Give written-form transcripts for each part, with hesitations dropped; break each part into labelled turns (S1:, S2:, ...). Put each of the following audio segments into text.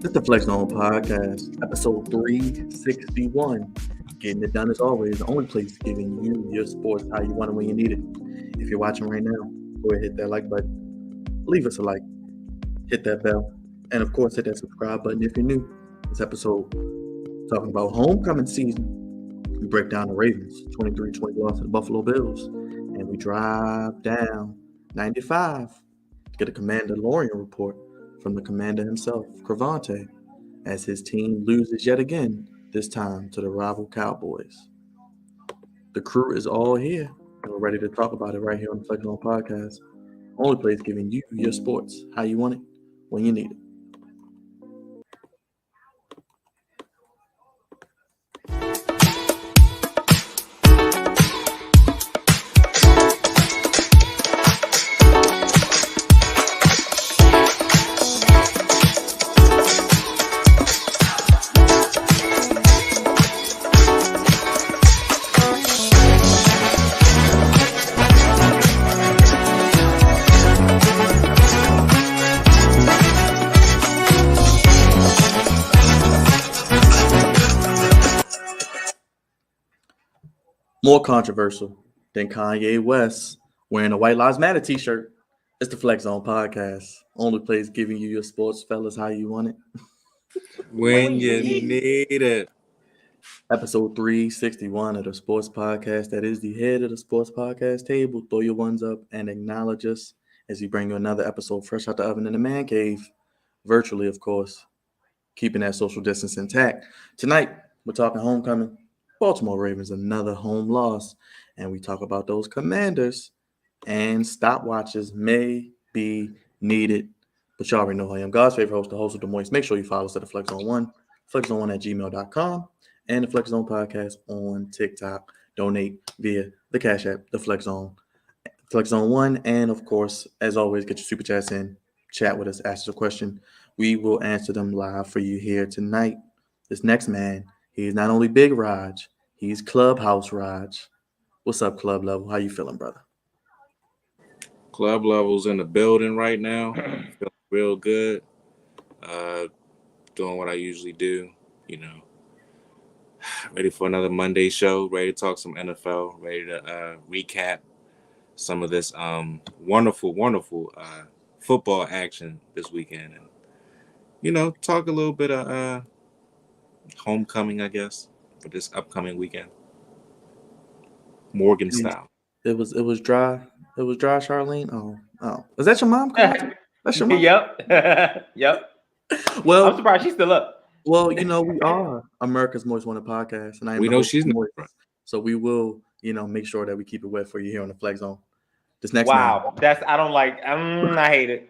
S1: It's the Flex Zone Podcast, episode 361. Getting it done as always, the only place giving you your sports how you want it when you need it. If you're watching right now, go ahead, hit that like button, leave us a like, hit that bell, and of course, hit that subscribe button if you're new. This episode talking about homecoming season. We break down the Ravens 23-20 loss to the Buffalo Bills, and we drive down 95 to get a Commander Lorian report from the commander himself, Crevonte, as his team loses yet again, this time to the rival Cowboys. The crew is all here, and we're ready to talk about it right here on the Flex Zone Podcast. Only place giving you your sports how you want it, when you need it. More controversial than Kanye West wearing a White Lives Matter t-shirt. It's the Flex Zone Podcast. Only place giving you your sports, fellas, how you want it.
S2: When you need it.
S1: Episode 361 of the Sports Podcast. That is the head of the Sports Podcast table. Throw your ones up and acknowledge us as we bring you another episode fresh out the oven in the man cave. Virtually, of course. Keeping that social distance intact. Tonight, we're talking homecoming. Baltimore Ravens, another home loss. And we talk about those Commanders and stopwatches may be needed. But you already know who I am. God's favorite host, the host of the Moist. Make sure you follow us at the Flex Zone 1, flexzone1@gmail.com, and the Flex Zone Podcast on TikTok. Donate via the Cash App, the Flex Zone, Flex Zone 1. And of course, as always, get your super chats in, chat with us, ask us a question. We will answer them live for you here tonight. This next man, he's not only Big Raj, he's Clubhouse Raj. What's up, Club Level? How you feeling, brother?
S2: Club Level's in the building right now. Feeling real good. Doing what I usually do, Ready for another Monday show. Ready to talk some NFL. Ready to recap some of this wonderful football action this weekend. And, talk a little bit of homecoming, I guess, for this upcoming weekend. Morgan style.
S1: It was dry. It was dry, Charlene. Oh. Is that your mom? That's your mom?
S3: Yep.
S1: Well,
S3: I'm surprised she's still up.
S1: Well, we are America's Most Wanted Podcast, and
S2: we know she's not.
S1: So we will, make sure that we keep it wet for you here on the Flex Zone. This next
S3: man. I don't like. I hate it.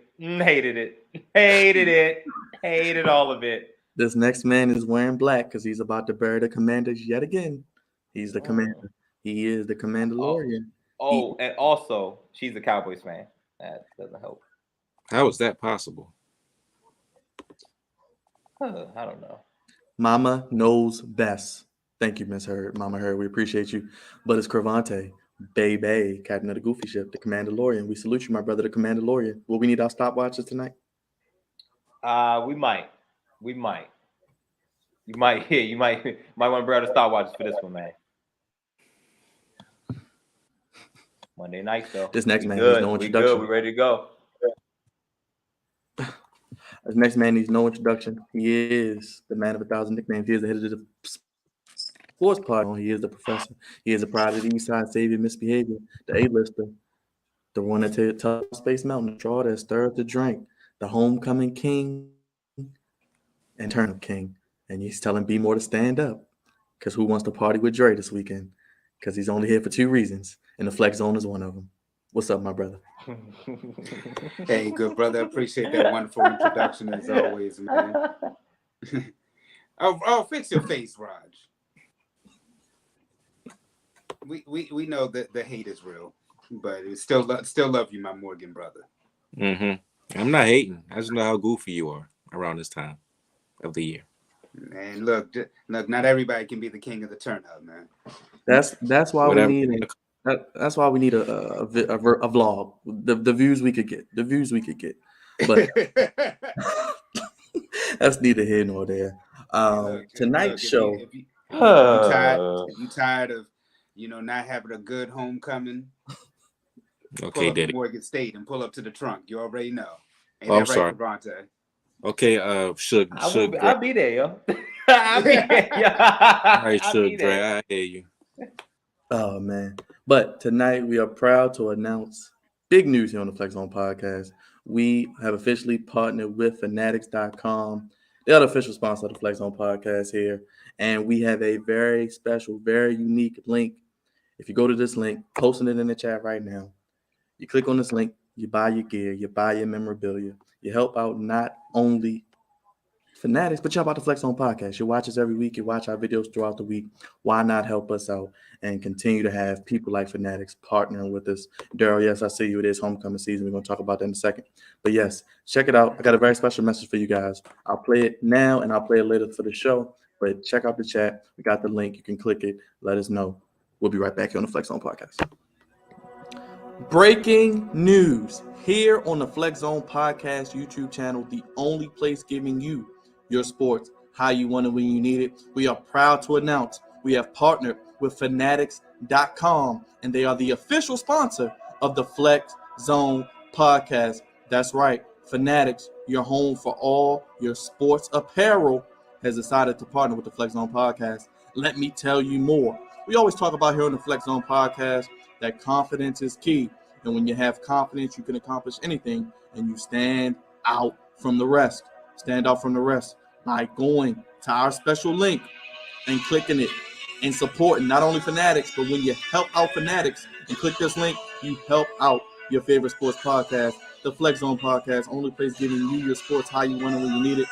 S3: Hated all of it.
S1: This next man is wearing black because he's about to bury the Commanders yet again. He's the commander. He is the Commander Lorian.
S3: And also she's a Cowboys fan. That doesn't help.
S2: How is that possible?
S3: I don't know.
S1: Mama knows best. Thank you, Miss Heard. Mama Heard, we appreciate you. But it's Crevonte, Bay, captain of the Goofy Ship, the Commander Lorian. We salute you, my brother, the Commander Lorian. Will we need our stopwatches tonight?
S3: We might. You might want to bring out the stopwatches for this one, man. Monday night, though.
S1: This next man needs no introduction.
S3: We ready to go.
S1: This next man needs no introduction. He is the man of 1,000 nicknames. He is the head of the sports pod. He is the professor. He is a pride of the East Side savior, misbehavior, the A-lister, the one that tells Space Mountain, the straw that stirs the drink, the homecoming king, and turnip king. And he's telling B More to stand up because who wants to party with Dre this weekend? Because he's only here for 2 reasons, and the Flex Zone is one of them. What's up, my brother?
S4: Hey, good brother. I appreciate that wonderful introduction as always, man. Oh, fix your face, Raj. We know that the hate is real, but it's still love you, my Morgan brother.
S2: Mm-hmm. I'm not hating. I just know how goofy you are around this time of the year.
S4: Man, look, not everybody can be the king of the turn up, man.
S1: That's why we need that's why we need a vlog. The views we could get. But That's neither here nor there. Tonight's show.
S4: If you tired of not having a good homecoming, pull
S2: Okay,
S4: up to
S2: Daddy.
S4: Morgan State and pull up to the trunk. You already know. Ain't
S2: Oh, I'm
S4: that
S2: sorry.
S4: right, Crevonte?
S2: Okay, Suge
S3: I'll
S2: Dre.
S3: be there, yo. I'll be there, yo.
S2: All right,
S3: I'll be
S2: Suge Dre.
S3: there.
S2: I hear you.
S1: Oh man. But tonight we are proud to announce big news here on the Flex Zone podcast. We have officially partnered with Fanatics.com. They are the official sponsor of the Flex Zone podcast here. And we have a very special, very unique link. If you go to this link, posting it in the chat right now, you click on this link, you buy your gear, you buy your memorabilia, you help out not only Fanatics, but you help out the Flex Zone podcast. You watch us every week, you watch our videos throughout the week. Why not help us out and continue to have people like Fanatics partnering with us? Daryl, yes, I see you. It is homecoming season. We're going to talk about that in a second. But yes, check it out. I got a very special message for you guys. I'll play it now and I'll play it later for the show. But check out the chat. We got the link. You can click it. Let us know. We'll be right back here on the Flex Zone podcast. Breaking news here on the Flex Zone podcast YouTube channel, the only place giving you your sports how you want it when you need it. We are proud to announce we have partnered with Fanatics.com, and they are the official sponsor of the Flex Zone podcast. That's right, Fanatics, your home for all your sports apparel, has decided to partner with the Flex Zone podcast. Let me tell you more. We always talk about here on the Flex Zone podcast that confidence is key. And when you have confidence, you can accomplish anything, and you stand out from the rest. Stand out from the rest by going to our special link and clicking it and supporting not only Fanatics, but when you help out Fanatics and click this link, you help out your favorite sports podcast, the Flex Zone podcast, only place giving you your sports how you want it when you need it.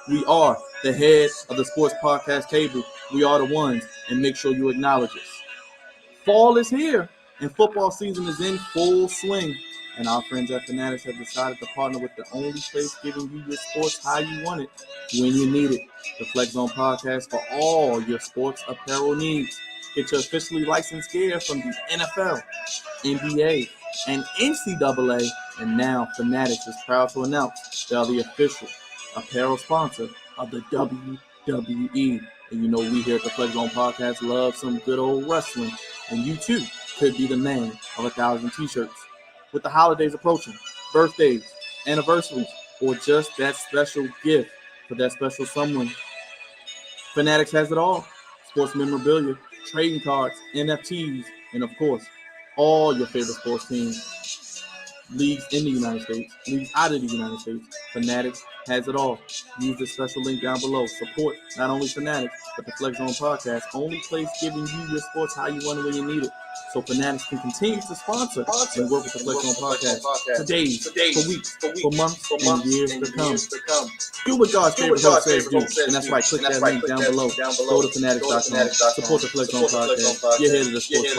S1: We are the head of the sports podcast table. We are the ones, and make sure you acknowledge us. Fall is here, and football season is in full swing. And our friends at Fanatics have decided to partner with the only place giving you your sports how you want it when you need it. The Flex Zone podcast for all your sports apparel needs. Get your officially licensed gear from the NFL, NBA, and NCAA. And now Fanatics is proud to announce they are the official apparel sponsor of the WWE. And you know we here at the Flex Zone podcast love some good old wrestling. And you too could be the man of 1,000 t-shirts. With the holidays approaching, birthdays, anniversaries, or just that special gift for that special someone, Fanatics has it all. Sports memorabilia, trading cards, NFTs, and of course, all your favorite sports teams. Leagues in the United States, leagues out of the United States. Fanatics has it all. Use the special link down below. Support not only Fanatics, but the Flex Zone podcast. Only place giving you your sports how you want it when you need it. So Fanatics can continue to sponsor and work with the Flex Zone podcast for days, for weeks, for months, and years to come. Do what God's favorite host says do. And that's right, click that link down below. Go to Fanatics.com. Support the Flex Zone podcast. You're here to the sports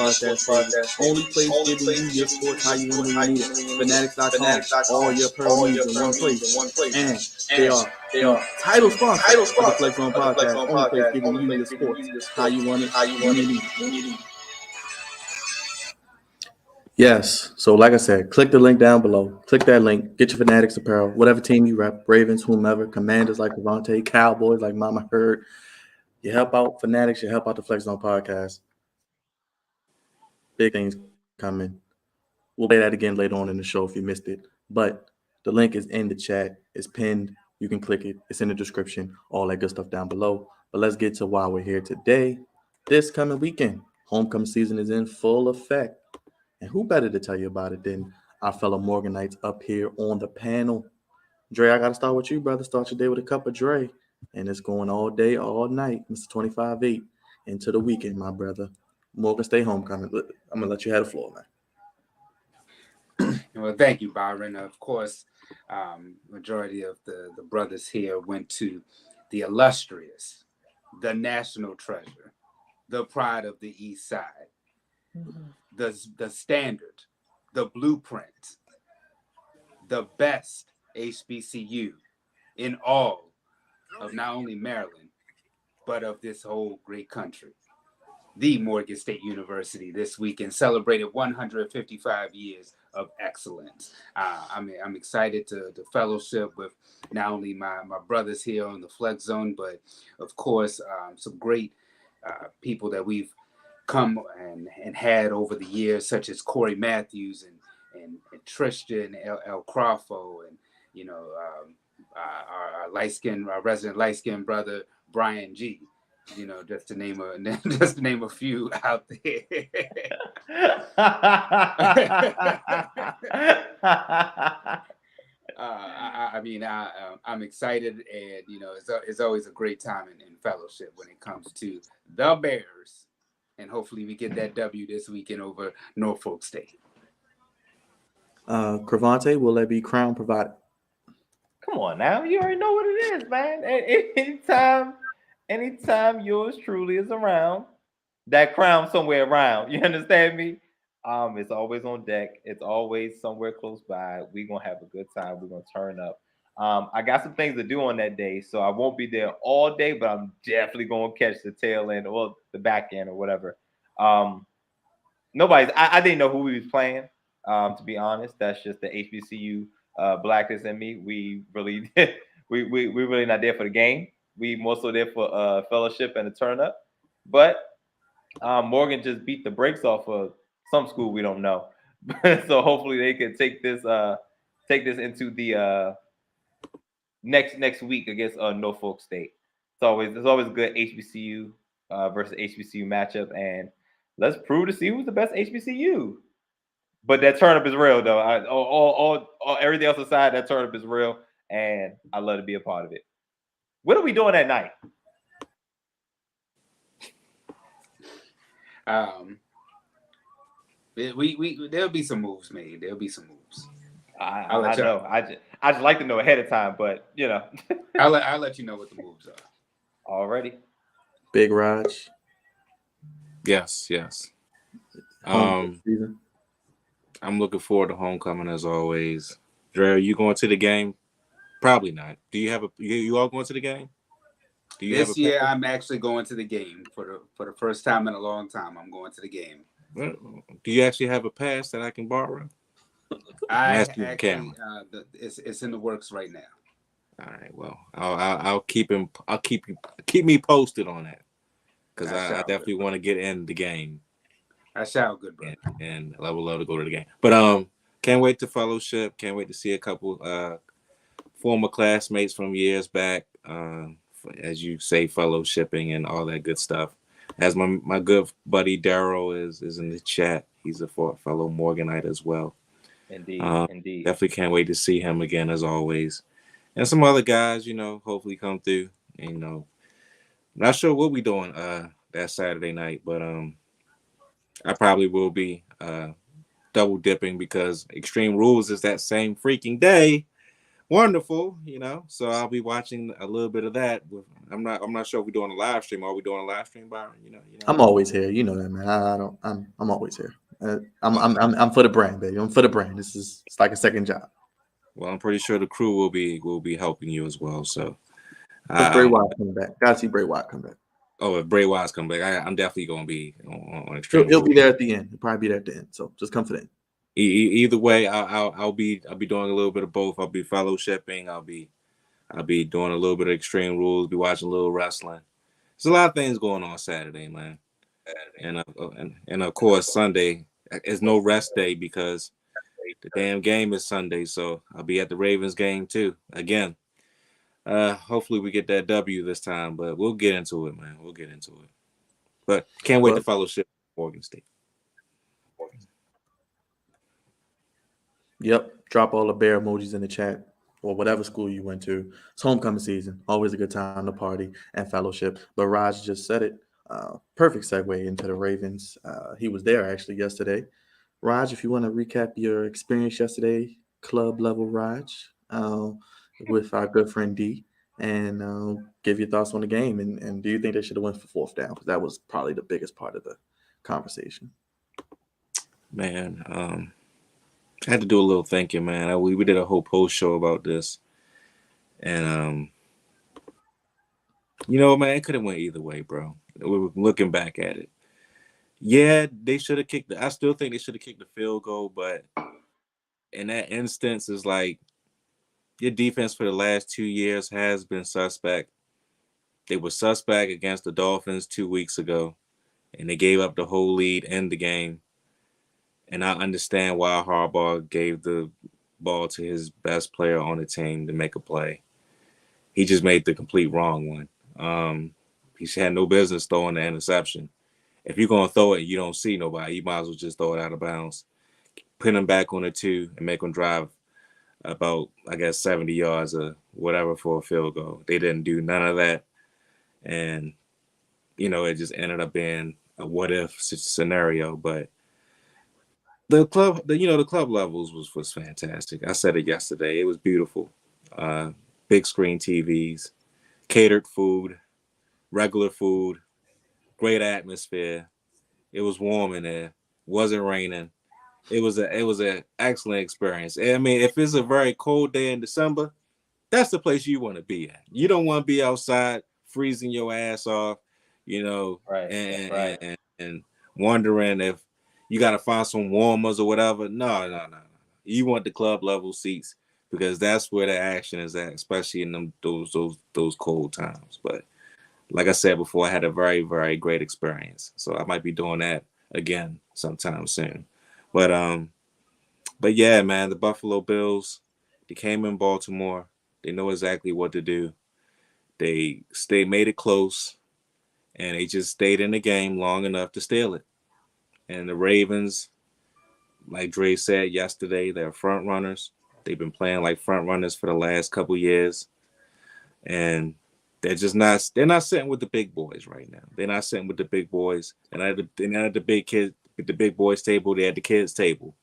S1: podcast. Only place giving you your sports how you want it when you need it. Fanatics.com. All your apparel needs in one place. And they are title sponsor of the Flex Zone podcast. Only place giving you your sports how you want it when you need it. Yes. So like I said, click the link down below. Click that link. Get your Fanatics apparel. Whatever team you rep, Ravens, whomever, Commanders like Crevonte, Cowboys like Mama Heard. You help out Fanatics. You help out the Flex Zone podcast. Big things coming. We'll play that again later on in the show if you missed it. But the link is in the chat. It's pinned. You can click it. It's in the description. All that good stuff down below. But let's get to why we're here today. This coming weekend, homecoming season is in full effect. And who better to tell you about it than our fellow Morganites up here on the panel? Dre, I got to start with you, brother. Start your day with a cup of Dre. And it's going all day, all night, Mr. 25-8, into the weekend, my brother. Morgan State homecoming. I'm going to let you have the floor, man.
S4: Well, thank you, Byron. Of course, majority of the brothers here went to the illustrious, the national treasure, the pride of the East Side, the standard, the blueprint, the best HBCU in all of not only Maryland, but of this whole great country. The Morgan State University this weekend celebrated 155 years of excellence. I'm excited to fellowship with not only my brothers here on the Flex Zone, but of course some great people that we've come and had over the years, such as Corey Matthews and Tristan El Crawford, and our our resident light skinned brother Brian G. Just to name a few out there. I'm excited, and it's always a great time in fellowship when it comes to the Bears, and hopefully we get that W this weekend over Norfolk State.
S1: Crevonte, will there be crown provided?
S3: Come on now, you already know what it is, man. Anytime yours truly is around, that crown somewhere around. You understand me? It's always on deck. It's always somewhere close by. We're gonna have a good time. We're gonna turn up. I got some things to do on that day, so I won't be there all day, but I'm definitely gonna catch the tail end or the back end or whatever. I didn't know who we was playing. To be honest, that's just the HBCU blackness in me. We really we really not there for the game. We more so there for fellowship and a turn up. But Morgan just beat the brakes off of some school we don't know. So hopefully they can take this into the next week against Norfolk State. It's always a good HBCU versus HBCU matchup, and let's prove to see who's the best HBCU. But that turnip is real, though. All everything else aside, that turnip is real, and I love to be a part of it. What are we doing that night?
S4: There'll be some moves made. There'll be some moves.
S3: I know. I just like to know ahead of time, but
S4: I'll let you know what the moves are.
S3: Already.
S1: Big Raj.
S2: Yes. I'm looking forward to homecoming as always. Dre, are you going to the game? Probably not. Do you have you all going to the game?
S4: This year, I'm actually going to the game for the first time in a long time. I'm going to the game.
S2: Do you actually have a pass that I can borrow?
S4: It's in the works right now.
S2: All right. Well, I'll keep me posted on that, because I definitely want to get in the game.
S4: I shall, good brother.
S2: And I would love to go to the game. But can't wait to fellowship. Can't wait to see a couple former classmates from years back. As you say, fellowshipping and all that good stuff. As my good buddy Daryl is in the chat. He's a fellow Morganite as well.
S3: Indeed.
S2: Definitely can't wait to see him again as always. And some other guys, hopefully come through. And, not sure what we doing that Saturday night, but I probably will be double dipping because Extreme Rules is that same freaking day. Wonderful, So I'll be watching a little bit of that. I'm not sure if we're doing a live stream. Are we doing a live stream, Byron?
S1: I'm always here. You know that, man. I'm always here. I'm for the brand, baby. I'm for the brand. It's like a second job.
S2: Well, I'm pretty sure the crew will be helping you as well. So
S1: Bray Wyatt coming back. Gotta see Bray Wyatt come back.
S2: Oh, if Bray Wyatt's come back, I'm definitely going to be on Extreme.
S1: He'll be there at the end. He'll probably be there at the end. So just come for that.
S2: Either way, I'll be doing a little bit of both. I'll be fellowshipping. I'll be doing a little bit of Extreme Rules. Be watching a little wrestling. There's a lot of things going on Saturday, man. And of course Sunday is no rest day because the damn game is Sunday. So I'll be at the Ravens game too. Again. Hopefully we get that W this time, but we'll get into it, man. We'll get into it. But can't wait to fellowship Morgan State.
S1: Yep. Drop all the bear emojis in the chat or whatever school you went to. It's homecoming season. Always a good time to party and fellowship. But Raj just said it. Perfect segue into the Ravens. He was there actually yesterday. Raj, if you want to recap your experience yesterday, club level Raj, with our good friend D, and give your thoughts on the game. And do you think they should have went for fourth down? Because that was probably the biggest part of the conversation.
S2: Man, I had to do a little thinking, man. We did a whole post show about this. And, man, it could have went either way, bro. We were looking back at it. Yeah, they should have kicked I still think they should have kicked the field goal, but in that instance, is like your defense for the last 2 years has been suspect. They were suspect against the Dolphins 2 weeks ago, and they gave up the whole lead in the game. And I understand why Harbaugh gave the ball to his best player on the team to make a play. He just made the complete wrong one. He had no business throwing the interception. If you're going to throw it and you don't see nobody, you might as well just throw it out of bounds. Put him back on the 2 and make him drive about, I guess, 70 yards or whatever for a field goal. They didn't do none of that. And, it just ended up being a what-if scenario. But the club levels was fantastic. I said it yesterday. It was beautiful. Big screen TVs, catered food, regular food, great atmosphere. It was warm in there. Wasn't raining. It was an excellent experience. I mean, if it's a very cold day in December, that's the place you want to be at. You don't want to be outside freezing your ass off,
S3: Right.
S2: and wondering if you got to find some warmers or whatever. No. You want the club level seats because that's where the action is at, especially in those cold times. But like I said before, I had a very, very great experience. So I might be doing that again sometime soon. But yeah, man, the Buffalo Bills, they came in Baltimore. They know exactly what to do. They made it close, and they just stayed in the game long enough to steal it. And the Ravens, like Dre said yesterday, they're front runners. They've been playing like front runners for the last couple years, and they're not sitting with the big boys right now. They're not sitting with the big boys. And they're not at the big boys table. They're at the kids table.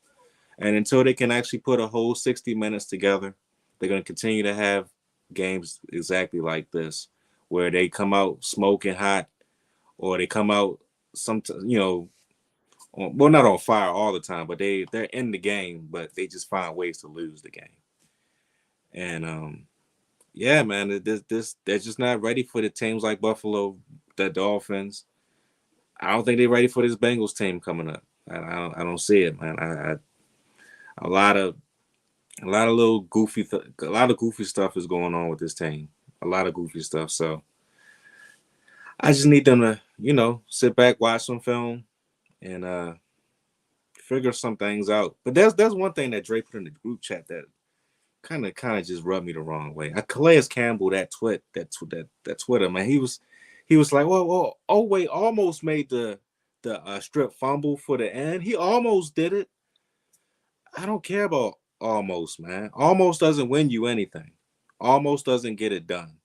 S2: And until they can actually put a whole 60 minutes together, they're going to continue to have games exactly like this, where they come out smoking hot, or they come out not on fire all the time, but they're in the game, but they just find ways to lose the game. And yeah, man, they're just not ready for the teams like Buffalo, the Dolphins. I don't think they're ready for this Bengals team coming up. I don't see it, man. A lot of little goofy, a lot of goofy stuff is going on with this team. A lot of goofy stuff. So I just need them to, sit back, watch some film, and figure some things out. But there's one thing that Dre put in the group chat that kind of just rubbed me the wrong way. Calais Campbell, that Twitter, man, he was like, well, oh wait, almost made the strip fumble for the end. He almost did it. I don't care about almost, man. Almost doesn't win you anything. Almost doesn't get it done.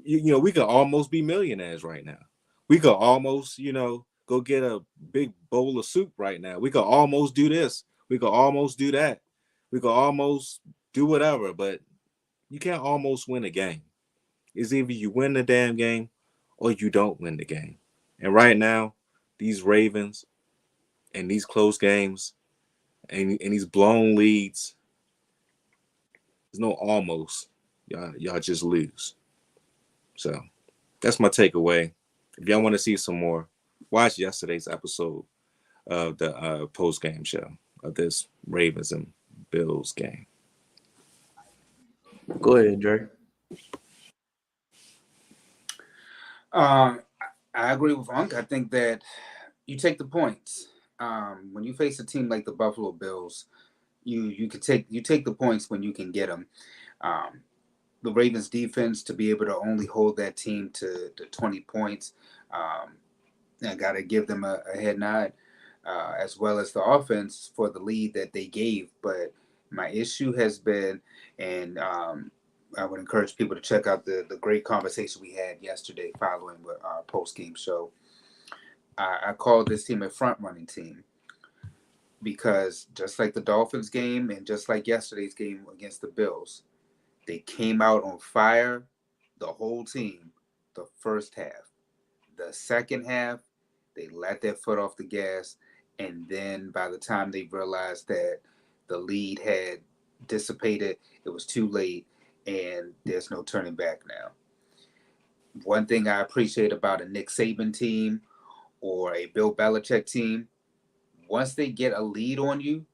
S2: We could almost be millionaires right now. We could almost, go get a big bowl of soup right now. We could almost do this. We could almost do that. We could almost do whatever, but you can't almost win a game. It's either you win the damn game or you don't win the game. And right now, these Ravens and these close games and these blown leads, there's no almost. Y'all just lose. So that's my takeaway. If y'all want to see some more, watch yesterday's episode of the post-game show of this Ravens and Bills game.
S1: Go ahead, Dre.
S4: I agree with Unc. I think that you take the points. When you face a team like the Buffalo Bills, you take the points when you can get them. The Ravens defense to be able to only hold that team to 20 points, I got to give them a head nod, as well as the offense for the lead that they gave. But my issue has been, and I would encourage people to check out the great conversation we had yesterday following our post-game show. I called this team a front-running team because just like the Dolphins game and just like yesterday's game against the Bills, they came out on fire, the whole team, the first half. The second half, they let their foot off the gas, and then by the time they realized that the lead had dissipated, it was too late, and there's no turning back now. One thing I appreciate about a Nick Saban team or a Bill Belichick team, once they get a lead on you,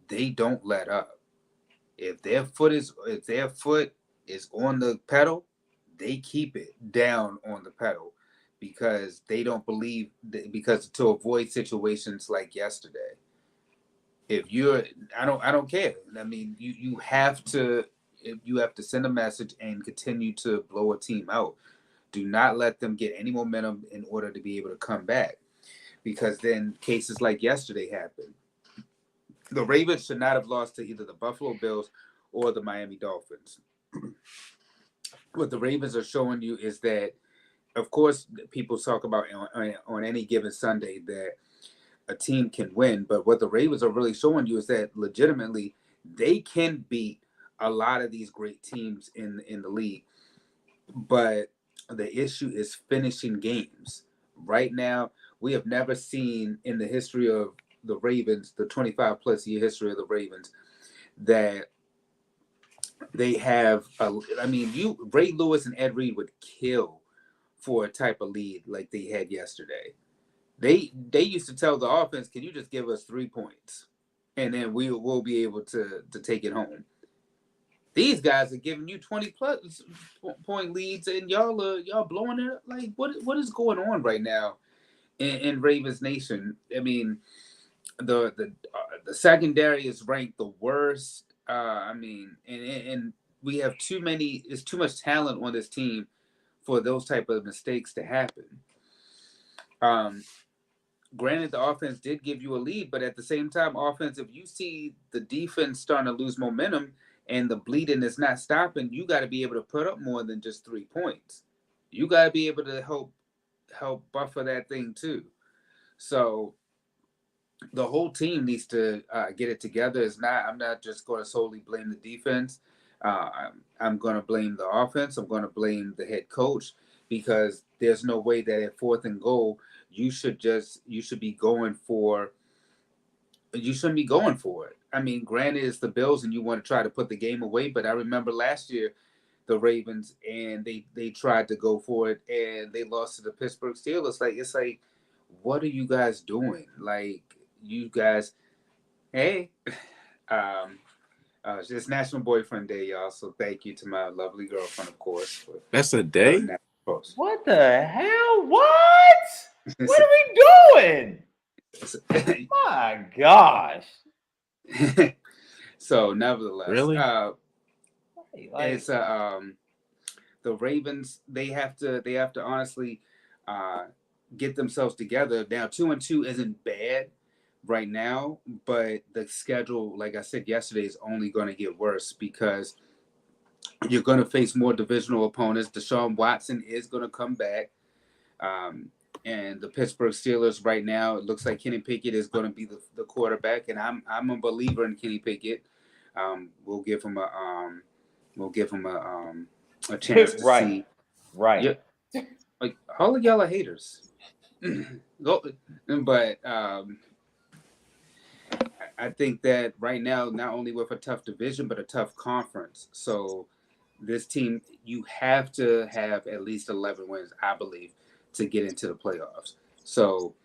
S4: they don't let up. If their foot is on the pedal, they keep it down on the pedal because they don't believe because to avoid situations like yesterday. If you're, I don't care. I mean, you have to send a message and continue to blow a team out. Do not let them get any momentum in order to be able to come back, because then cases like yesterday happen. The Ravens should not have lost to either the Buffalo Bills or the Miami Dolphins. What the Ravens are showing you is that, of course, people talk about on any given Sunday that a team can win, but what the Ravens are really showing you is that legitimately they can beat a lot of these great teams in the league. But the issue is finishing games. Right now, we have never seen in the history of the Ravens, the 25 plus year history of the Ravens, that they have Ray Lewis and Ed Reed would kill for a type of lead like they had yesterday. They used to tell the offense, can you just give us 3 points and then we'll be able to take it home. These guys are giving you 20 plus point leads and y'all blowing it. Like what is going on right now in Ravens Nation? I mean, the secondary is ranked the worst. And we have there's too much talent on this team for those type of mistakes to happen. Granted, the offense did give you a lead, but at the same time, offense, if you see the defense starting to lose momentum and the bleeding is not stopping, you got to be able to put up more than just 3 points. You got to be able to help buffer that thing too. So the whole team needs to get it together. I'm not just going to solely blame the defense. I'm going to blame the offense. I'm going to blame the head coach, because there's no way that at 4th and goal you shouldn't be going for it. I mean, granted, it's the Bills and you want to try to put the game away, but I remember last year the Ravens and they tried to go for it and they lost to the Pittsburgh Steelers. It's like, what are you guys doing? Like, you guys, hey, it's National Boyfriend Day, y'all. So thank you to my lovely girlfriend, of course.
S2: That's a day?
S3: What the hell? What? What are we doing? My gosh.
S4: So nevertheless,
S2: really,
S4: it's the Ravens. They have to honestly get themselves together. Now 2-2 isn't bad right now, but the schedule, like I said yesterday, is only going to get worse because you're going to face more divisional opponents. Deshaun Watson is going to come back. And the Pittsburgh Steelers right now, it looks like Kenny Pickett is going to be the quarterback, and I'm a believer in Kenny Pickett. We'll give him a chance to see.
S3: Right.
S4: Yeah, like all of y'all are haters. But I think that right now, not only with a tough division but a tough conference, so this team, you have to have at least 11 wins, I believe, to get into the playoffs. So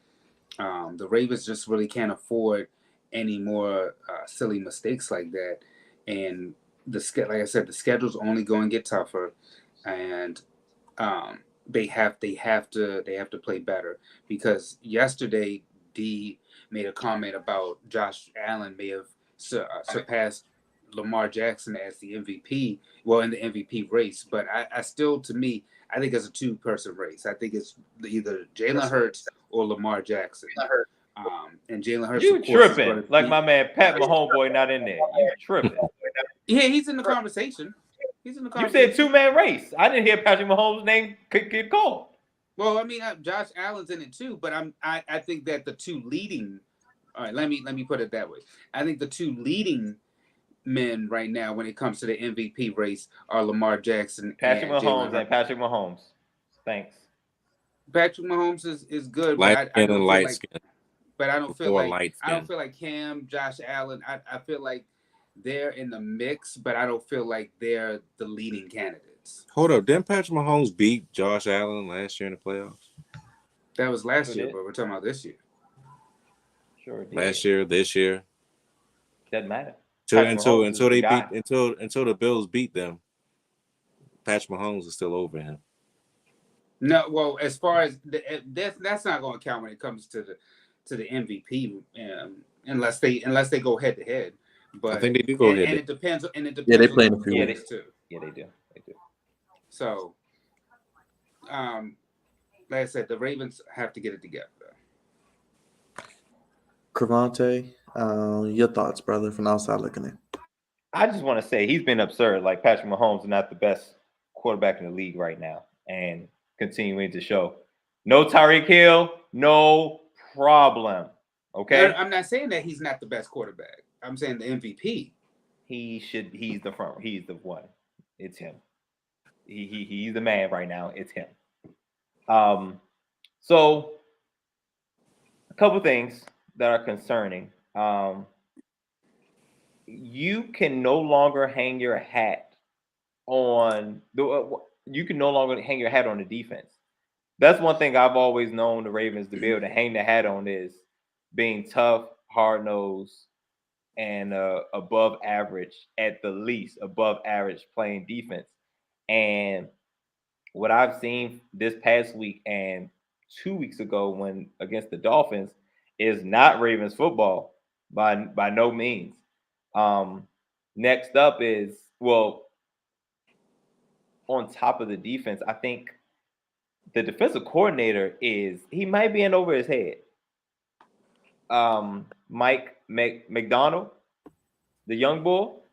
S4: the Ravens just really can't afford any more silly mistakes like that. And like I said, the schedule's only going to get tougher, and they have to play better, because yesterday D made a comment about Josh Allen may have surpassed Lamar Jackson as the MVP, in the MVP race. But I still, to me, I think it's a 2-person race. I think it's either Jalen Hurts or Lamar Jackson. And Jalen Hurts,
S3: you tripping? Like my man Pat, my homeboy, not in there. You tripping?
S4: Yeah, he's in the conversation.
S3: You said 2-man race. I didn't hear Patrick Mahomes' name get called.
S4: Well, I mean, Josh Allen's in it too, but I think that the two leading. All right, let me put it that way. I think the two leading men right now when it comes to the MVP race are Lamar Jackson
S3: Patrick
S4: and
S3: Mahomes.
S4: Jalen.
S3: And Patrick Mahomes. Thanks.
S4: Patrick Mahomes is good,
S2: light
S4: but I don't
S2: and
S4: feel
S2: light
S4: like,
S2: skin.
S4: but I don't feel
S2: Or
S4: like
S2: light
S4: I don't
S2: skin.
S4: feel like Cam, Josh Allen. I feel like they're in the mix, but I don't feel like they're the leading candidates.
S2: Hold up, didn't Patrick Mahomes beat Josh Allen last year in the playoffs?
S4: That was last
S3: Sure
S4: year,
S3: did.
S4: but we're talking about this year.
S3: Sure did.
S2: Last year, this year.
S3: Doesn't matter.
S2: Until they beat until the Bills beat them, Patrick Mahomes is still over him.
S4: No, well, as far as that's not going to count when it comes to the MVP, unless they go head to head. But
S2: I think they do go ahead.
S4: And it depends. And it depends.
S1: Yeah, they play in a few
S3: weeks
S4: too.
S3: Yeah, they do.
S4: So, like I said, the Ravens have to get it together.
S1: Crevonte, your thoughts, brother, from outside looking in.
S3: I just want to say he's been absurd. Like Patrick Mahomes is not the best quarterback in the league right now, and continuing to show. No Tyreek Hill, no problem. Okay,
S4: I'm not saying that he's not the best quarterback. I'm saying the MVP.
S3: He's the front. He's the one. It's him. He's the man right now. It's him. So a couple things that are concerning. You can no longer hang your hat on the. You can no longer hang your hat on the defense. That's one thing I've always known the Ravens to be able to hang the hat on is being tough, hard nosed, and above average, at the least above average playing defense. And what I've seen this past week and 2 weeks ago when against the Dolphins is not Ravens football by no means. Next up is on top of the defense, I think the defensive coordinator he might be in over his head. Mike McDonald, the young bull,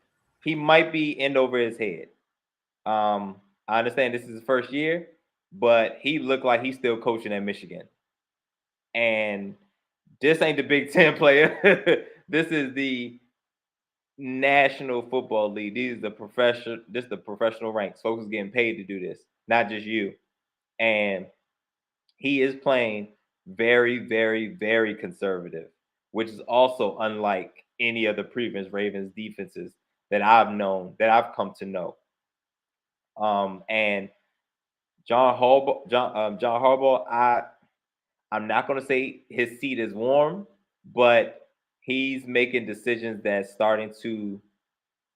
S3: he might be in over his head. I understand this is his first year, but he looked like he's still coaching at Michigan. And this ain't the Big Ten player. This is the National Football League. This is the professional ranks. Folks is getting paid to do this, not just you. And he is playing very, very, very conservative, which is also unlike any of the previous Ravens defenses that I've come to know. And John Harbaugh, I'm not going to say his seat is warm, but he's making decisions that's starting to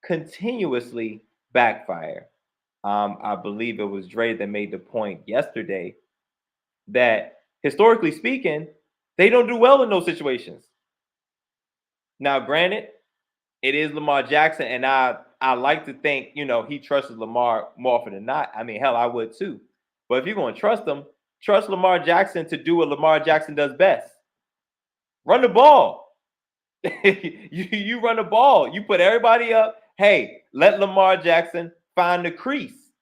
S3: continuously backfire. I believe it was Dre that made the point yesterday that historically speaking, they don't do well in those situations. Now, granted, it is Lamar Jackson, and I like to think, he trusts Lamar more often than not. I mean, hell, I would too. But if you're going to trust him, trust Lamar Jackson to do what Lamar Jackson does best. Run the ball. you run the ball. You put everybody up. Hey, let Lamar Jackson find the crease.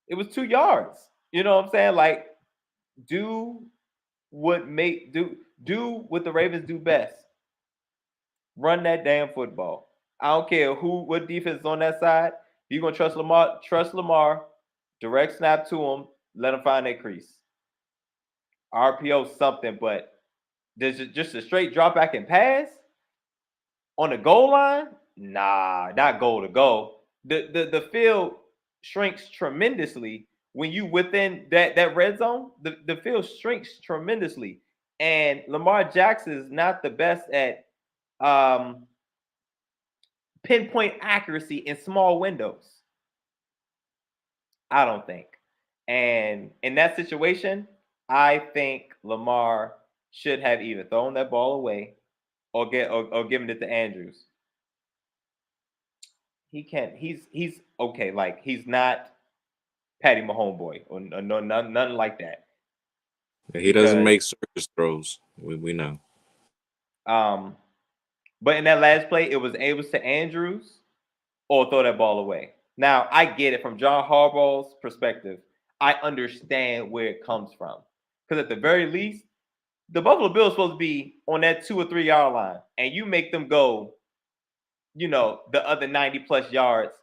S3: It was 2 yards. You know what I'm saying? Like, do what the Ravens do best. Run that damn football. I don't care what defense is on that side. If you're gonna trust Lamar, direct snap to him, let him find that crease. RPO something, but there's just a straight drop back and pass on the goal line. Nah, not goal to goal. The field shrinks tremendously when you within that red zone. The field shrinks tremendously, and Lamar Jackson is not the best at pinpoint accuracy in small windows. I don't think. And in that situation, I think Lamar should have either thrown that ball away or given it to Andrews. He can't. He's okay. Like, he's not Patty Mahomeboy or nothing like that.
S2: He doesn't make circus throws. We know.
S3: But in that last play, it was to Andrews or throw that ball away. Now, I get it from John Harbaugh's perspective. I understand where it comes from. Because at the very least, the Buffalo Bills are supposed to be on that 2 or 3 yard line. And you make them go, the other 90 plus yards.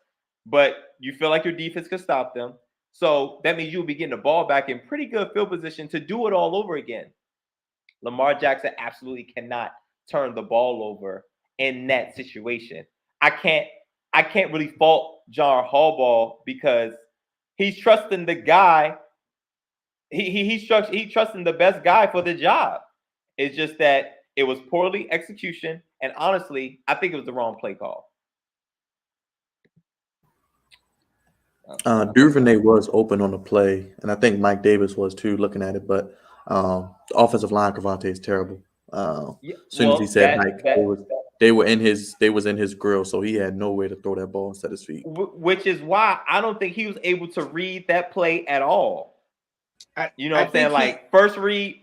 S3: But you feel like your defense could stop them. So that means you'll be getting the ball back in pretty good field position to do it all over again. Lamar Jackson absolutely cannot turn the ball over in that situation. I can't really fault John Harbaugh because he's trusting the guy. He's trusting the best guy for the job. It's just that it was poorly execution And honestly, I think it was the wrong play call.
S1: Duvernay was open on the play, and I think Mike Davis was too, looking at it. But the offensive line, Crevonte, is terrible.
S3: Yeah,
S1: As soon as he
S3: well,
S1: said Mike, they was in his grill, so he had no way to throw that ball instead of his feet.
S3: which is why I don't think he was able to read that play at all. You know what I'm saying? Like first read,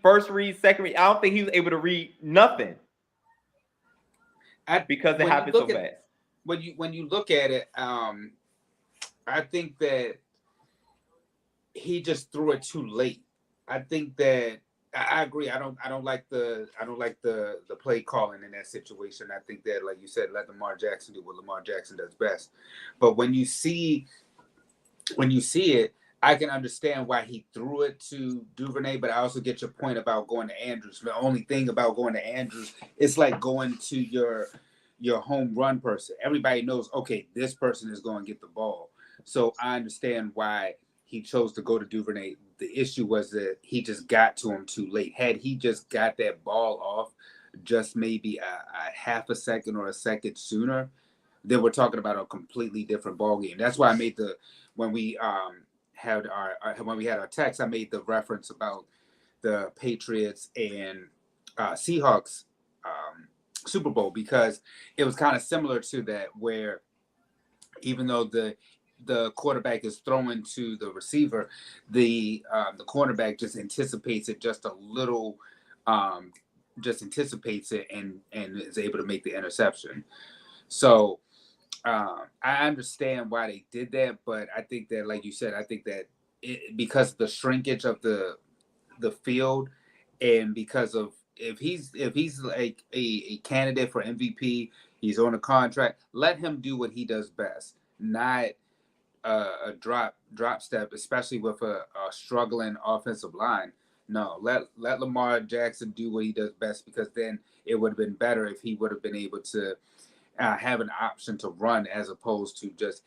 S3: second read. I don't think he was able to read nothing because it happened so fast.
S4: When you look at it, I think that he just threw it too late. I think that I agree. I don't like the play calling in that situation. I think that, like you said, let Lamar Jackson do what Lamar Jackson does best. But when you see it, I can understand why he threw it to Duvernay, but I also get your point about going to Andrews. The only thing about going to Andrews, it's like going to your home run person. Everybody knows, okay, this person is going to get the ball. So I understand why he chose to go to Duvernay. The issue was that he just got to him too late. Had he just got that ball off just maybe a half a second or a second sooner, then we're talking about a completely different ball game. That's why I made when we had our text, I made the reference about the Patriots and Seahawks Super Bowl, because it was kind of similar to that, where even though the quarterback is throwing to the receiver, the cornerback just anticipates it just a little, just anticipates it and is able to make the interception. So I understand why they did that, but I think that, like you said, I think that because of the shrinkage of the field, and because of if he's like a candidate for MVP, he's on a contract, let him do what he does best, not a drop step, especially with a struggling offensive line. No, let Lamar Jackson do what he does best, because then it would have been better if he would have been able to have an option to run as opposed to just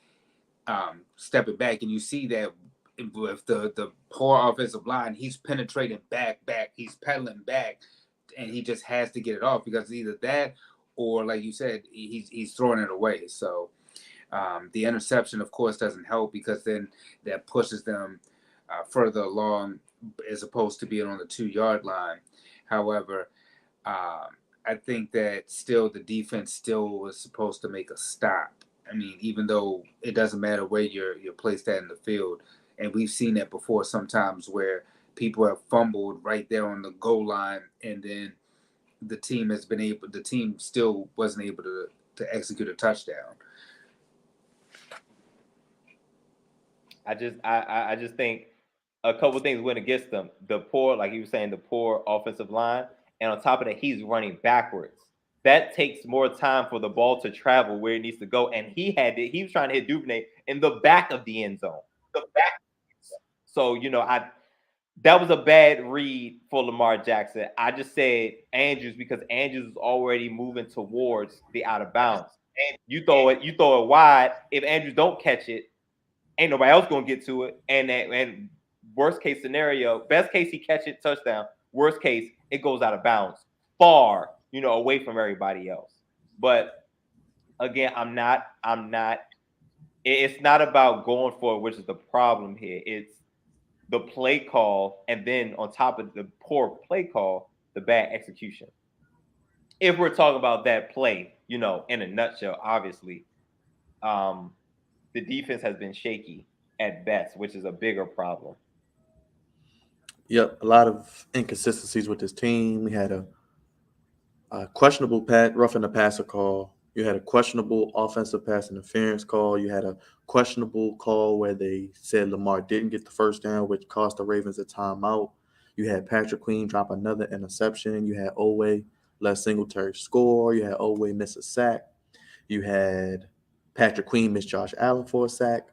S4: stepping back. And you see that with the poor offensive line, he's penetrating back, he's pedaling back, and he just has to get it off, because either that or, like you said, he's throwing it away. So the interception, of course, doesn't help, because then that pushes them further along as opposed to being on the 2-yard line. However, I think that still the defense still was supposed to make a stop. I mean, even though it doesn't matter where you're placed at in the field, and we've seen that before sometimes where people have fumbled right there on the goal line, and then the team still wasn't able to execute a touchdown.
S3: I just think a couple things went against them. The poor, like you were saying, the poor offensive line, and on top of that, he's running backwards. That takes more time for the ball to travel where it needs to go. And he was trying to hit Duvernay in the back of the end zone. So, that was a bad read for Lamar Jackson. I just said Andrews because Andrews is already moving towards the out of bounds. And you throw it wide. If Andrews don't catch it, ain't nobody else gonna get to it. And worst case scenario, best case he catch it, touchdown. Worst case, it goes out of bounds, far, away from everybody else. But again, I'm not. It's not about going for it, which is the problem here. It's the play call, and then on top of the poor play call, the bad execution. If we're talking about that play, in a nutshell, obviously, the defense has been shaky at best, which is a bigger problem.
S1: Yep, a lot of inconsistencies with this team. We had a questionable roughing the passer call. You had a questionable offensive pass interference call. You had a questionable call where they said Lamar didn't get the first down, which cost the Ravens a timeout. You had Patrick Queen drop another interception. You had Oweh let Singletary score. You had Oweh miss a sack. You had Patrick Queen miss Josh Allen for a sack.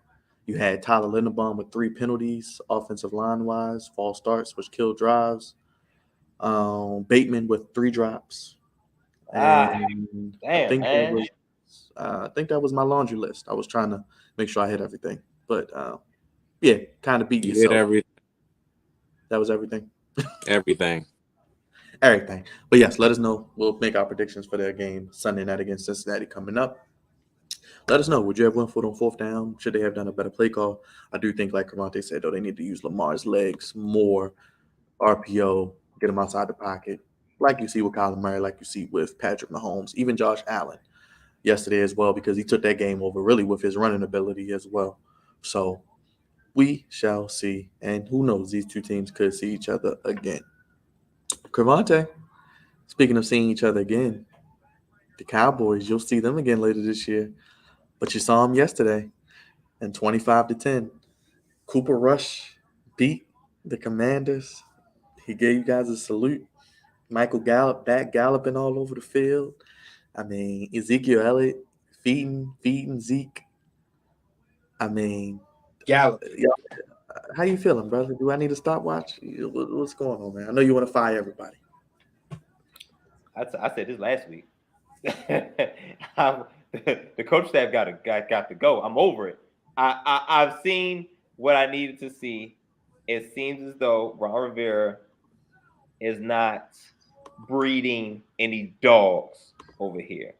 S1: You had Tyler Linderbaum with 3 penalties, offensive line-wise, false starts, which killed drives. Bateman with 3 drops. And
S3: damn,
S1: I think that was my laundry list. I was trying to make sure I hit everything. But, kind of beat
S2: You
S1: yourself.
S2: hit everything.
S1: That was everything?
S2: Everything.
S1: everything. But yes, let us know. We'll make our predictions for their game Sunday night against Cincinnati coming up. Let us know. Would you have went for it on fourth down? Should they have done a better play call? I do think, like Crevonte said, though, they need to use Lamar's legs more, RPO, get him outside the pocket, like you see with Kyler Murray, like you see with Patrick Mahomes, even Josh Allen yesterday as well, because he took that game over really with his running ability as well. So we shall see. And who knows, these two teams could see each other again. Crevonte, speaking of seeing each other again, the Cowboys, you'll see them again later this year. But you saw them yesterday and 25-10. Cooper Rush beat the Commanders. He gave you guys a salute. Michael Gallup back galloping all over the field. I mean, Ezekiel Elliott feeding Zeke. I mean,
S4: Galloping.
S1: how you feeling, brother? Do I need to stop watching? What's going on, man? I know you want to fire everybody.
S3: I said this last week. The coach staff got to go. I'm over it. I've seen what I needed to see. It seems as though Ron Rivera is not breeding any dogs over here.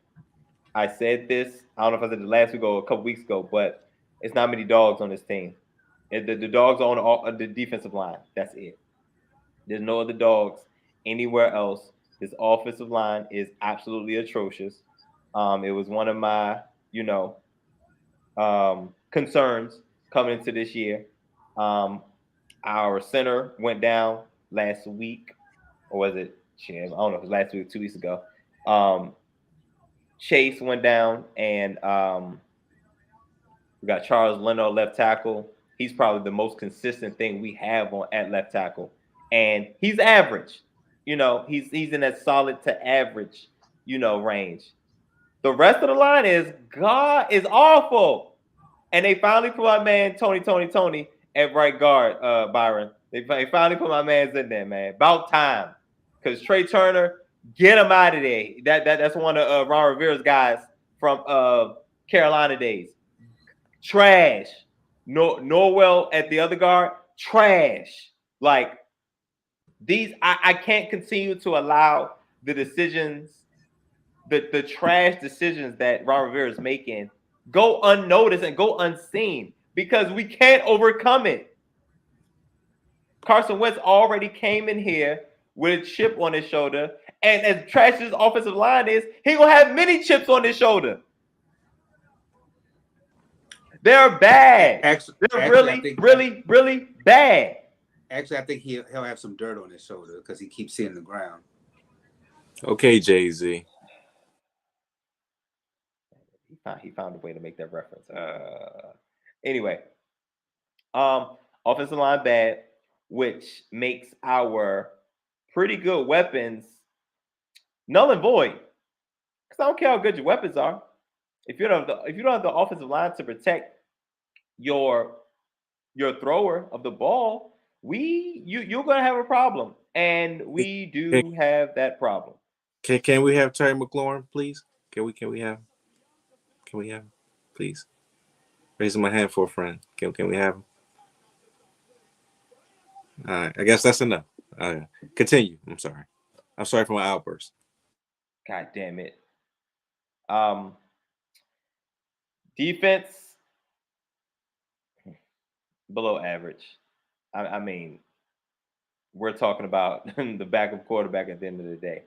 S3: I said this. I don't know if I said it last week or a couple weeks ago, but it's not many dogs on this team. The dogs are on the defensive line. That's it. There's no other dogs anywhere else. This offensive line is absolutely atrocious. It was one of my, concerns coming into this year. Our center went down last week, or was it? I don't know if it was last week, 2 weeks ago. Chase went down, and we got Charles Leno left tackle. He's probably the most consistent thing we have at left tackle, and he's average. He's in that solid to average, range. The rest of the line is awful. And they finally put my man Tony at right guard, Byron. They finally put my man's in there, man. About time. Because Trey Turner, get him out of there. That's one of Ron Rivera's guys from Carolina days. Trash. Norwell at the other guard, trash. Like, these, I can't continue to allow the decisions, the trash decisions that Ron Rivera is making go unnoticed and go unseen because we can't overcome it. Carson Wentz already came in here with a chip on his shoulder, and as trash as his offensive line is, he gonna have many chips on his shoulder. They're bad. They're really bad.
S4: Actually, I think he'll have some dirt on his shoulder because he keeps seeing the ground.
S2: Okay, Jay-Z.
S3: He found a way to make that reference. Anyway, offensive line bad, which makes our pretty good weapons null and void. Because I don't care how good your weapons are. If you don't have the offensive line to protect your thrower of the ball, you're gonna have a problem, and we do have that problem.
S2: Can we have Terry McLaurin, please? Can we have him, please? Raising my hand for a friend. Can we have him? All right, I guess that's enough. Continue. I'm sorry for my outburst.
S3: God damn it. Defense below average. I mean, we're talking about the backup quarterback at the end of the day.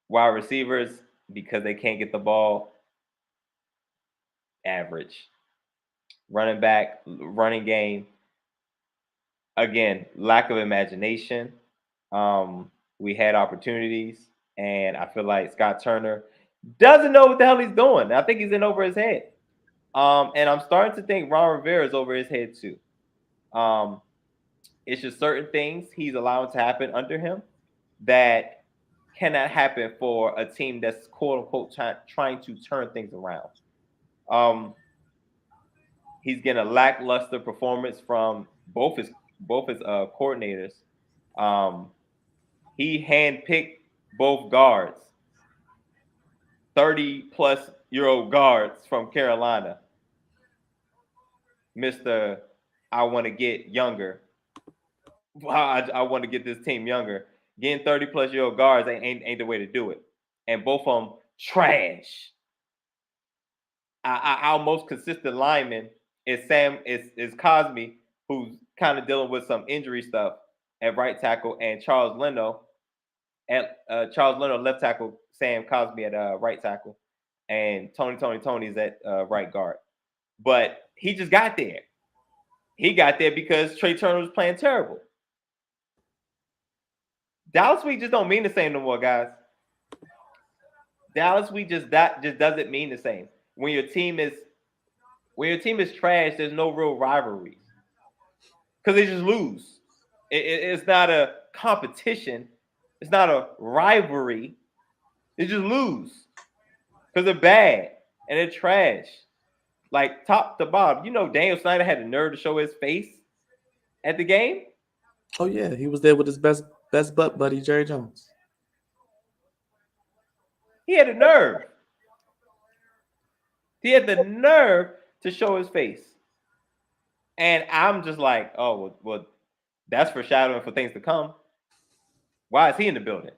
S3: Wide receivers, because they can't get the ball, average. Running back, running game, again, lack of imagination. We had opportunities, and I feel like Scott Turner doesn't know what the hell he's doing. I think he's in over his head. And I'm starting to think Ron Rivera is over his head too. It's just certain things he's allowing to happen under him that cannot happen for a team that's quote unquote trying to turn things around. He's getting a lackluster performance from both his coordinators. He handpicked both guards, 30-plus-year-old guards from Carolina. Mr. I want to get younger. I want to get this team younger. Getting 30-plus-year-old guards ain't the way to do it. And both of them trash. Our most consistent lineman is Cosme, who's kind of dealing with some injury stuff at right tackle, and Charles Leno left tackle, Sam Cosme at right tackle, and Tony's at right guard. But he just got there. He got there because Trey Turner was playing terrible. Dallas week just don't mean the same no more, guys. Dallas week just doesn't mean the same. When your team is trash, there's no real rivalry because they just lose. It's not a competition. It's not a rivalry. They just lose because they're bad and they're trash. Like top to bottom. You know, Daniel Snyder had the nerve to show his face at the game.
S1: Oh yeah, he was there with his best butt buddy Jerry Jones.
S3: He had the nerve. He had the nerve to show his face. And I'm just like, oh, well, that's foreshadowing for things to come. Why is he in the building?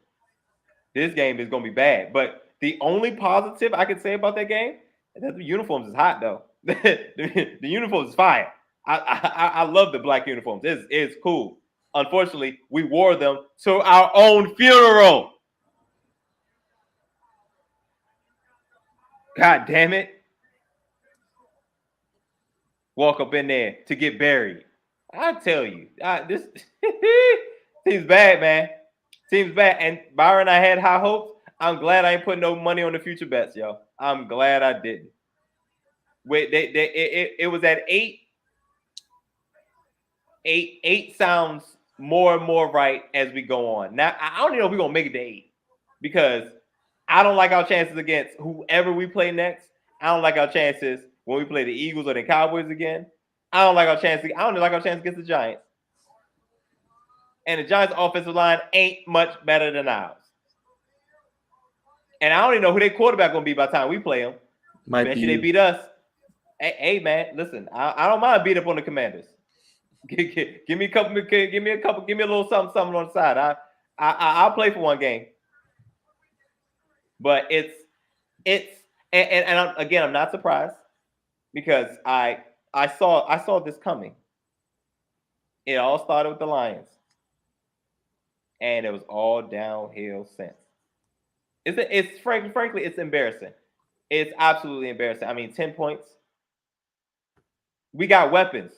S3: This game is going to be bad. But the only positive I can say about that game is that the uniforms is hot, though. the uniforms is fire. I love the black uniforms. It's cool. Unfortunately, we wore them to our own funeral. God damn it. Walk up in there to get buried. I tell you, this seems bad, man. Seems bad. And Byron, I had high hopes. I'm glad I ain't putting no money on the future bets, yo. I'm glad I didn't. Wait, it was at 8. 8 sounds more and more right as we go on. Now, I don't even know if we're going to make it to 8 because I don't like our chances against whoever we play next. I don't like our chances when we play the Eagles or the Cowboys again. I don't like our chances. I don't like our chances against the Giants. And the Giants' offensive line ain't much better than ours. And I don't even know who their quarterback going to be by the time we play them. Eventually they beat us. Hey, man, listen, I don't mind beat up on the Commanders. Give me a little something on the side. I'll play for one game. But it's I'm not surprised because I saw this coming. It all started with the Lions, and it was all downhill since. Frankly, it's embarrassing. It's absolutely embarrassing. I mean, 10 points. We got weapons.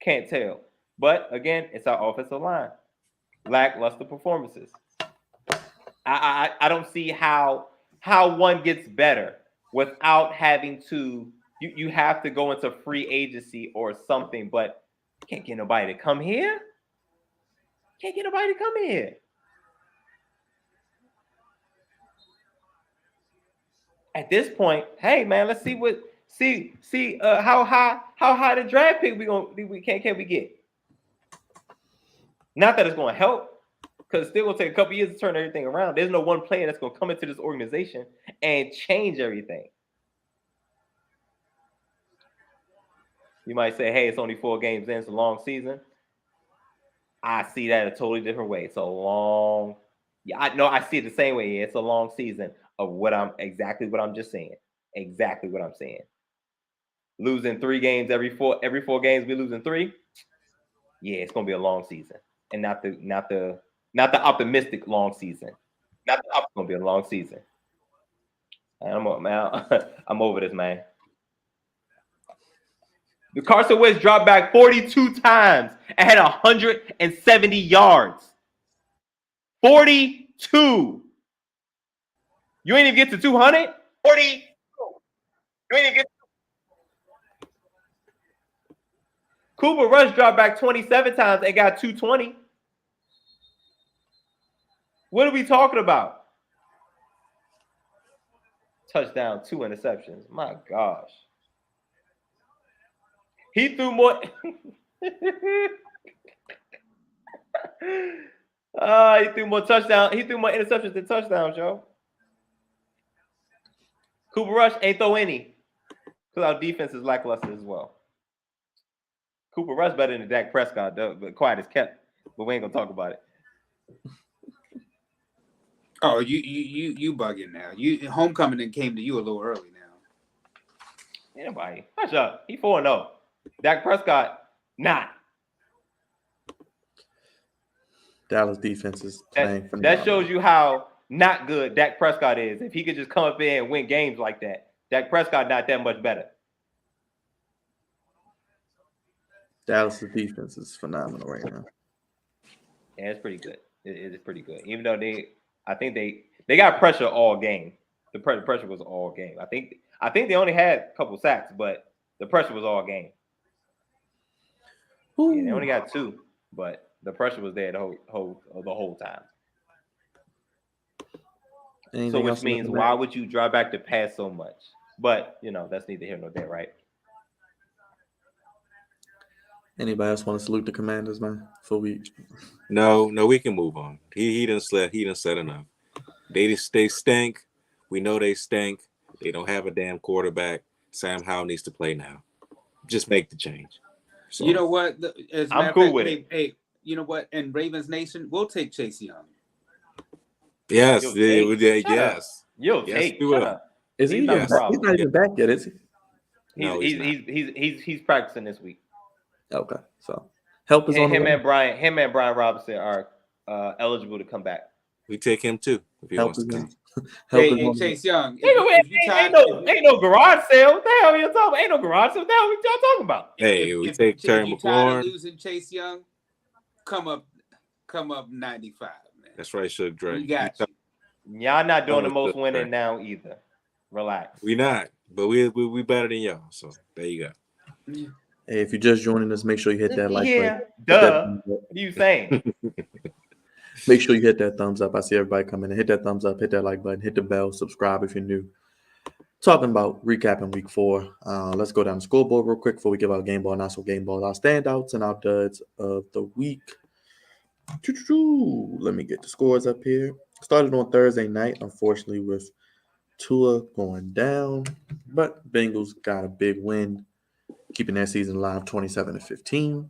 S3: Can't tell. But again, it's our offensive line. Lackluster performances. I don't see how one gets better without having to. You have to go into free agency or something, but can't get nobody to come here. Can't get nobody to come here. At this point, hey man, let's see how high the draft pick can we get. Not that it's going to help, because it's still going to take a couple years to turn everything around. There's no one player that's going to come into this organization and change everything. You might say, hey, it's only 4 games in, it's a long season. I see that a totally different way. It's a long, I see it the same way. It's a long season of exactly what I'm just saying. Exactly what I'm saying. Losing 3 games every 4 games, we losing 3. Yeah, it's gonna be a long season, and not the optimistic long season. It's gonna be a long season. I'm over this, man. The Carson Wentz dropped back 42 times and had 170 yards. 42. You ain't even get to 200? 42. You ain't even get to... Cooper Rush dropped back 27 times and got 220. What are we talking about? Touchdown, 2 interceptions. My gosh. He threw more. He threw more touchdowns. He threw more interceptions than touchdowns, yo. Cooper Rush ain't throw any because our defense is lackluster as well. Cooper Rush better than Dak Prescott, though, but quiet as kept. but we ain't gonna talk about it.
S4: Oh, you bugging now. You homecoming then came to you a little early now.
S3: Anybody? Hush up. He 4-0. Dak Prescott not.
S1: Dallas defense is playing
S3: That shows you how not good Dak Prescott is. If he could just come up in and win games like that, Dak Prescott not that much better.
S1: Dallas' defense is phenomenal right now.
S3: Yeah, it's pretty good. It is pretty good. Even though I think they got pressure all game. The pressure was all game. I think they only had a couple sacks, but the pressure was all game. Yeah, they only got 2, but the pressure was there the whole time.
S1: Anything
S3: so which
S1: else
S3: means why would you draw back the pass so much? But that's neither here nor there, right?
S1: Anybody else want to salute the Commanders, man? Before we
S2: No, we can move on. He done said enough. They stink. We know they stink. They don't have a damn quarterback. Sam Howell needs to play now. Just make the change. So,
S4: You know what?
S3: I'm cool with it.
S4: Hey, you know what? In Ravens Nation, we'll take Chase Young.
S2: yes,
S3: Yo,
S2: yes.
S3: Yo,
S2: Yes,
S3: Tate,
S2: we will.
S3: shut up.
S1: is he?
S3: He's not a
S1: He's
S3: problem.
S1: not even back yet, is he?
S2: No,
S3: He's practicing this week.
S1: Okay, so help is on the
S3: Him
S1: way.
S3: and Brian Robinson are eligible to come back.
S2: We take him too if he
S1: Help
S2: wants to
S1: is
S2: come.
S1: on. Help is
S4: Hey,
S1: on the way.
S4: Chase Young.
S3: Ain't no garage sale. What the hell are you talking about? Ain't no garage sale. What the hell are y'all talking about?
S2: Hey, we take Terry
S4: you tired
S2: McLaurin.
S4: of losing Chase Young, come up 95, man.
S2: That's right, Suge Dre.
S4: We got you.
S3: Y'all not doing the
S2: Oh,
S3: most
S2: good,
S3: winning
S2: right.
S3: now either. Relax.
S2: We not, but we better than y'all. So there you go.
S1: Hey, if you're just joining us, make sure you hit that like
S3: Yeah,
S1: button.
S3: duh. What are you saying?
S1: Make sure you hit that thumbs up. I see everybody coming in. Hit that thumbs up, hit that like button, hit the bell, subscribe if you're new. Talking about recapping week 4. Let's go down the scoreboard real quick before we give our game ball, not so game ball, our standouts and our duds of the week. Let me get the scores up here. Started on Thursday night, unfortunately, with Tua going down, but Bengals got a big win, keeping their season alive 27-15.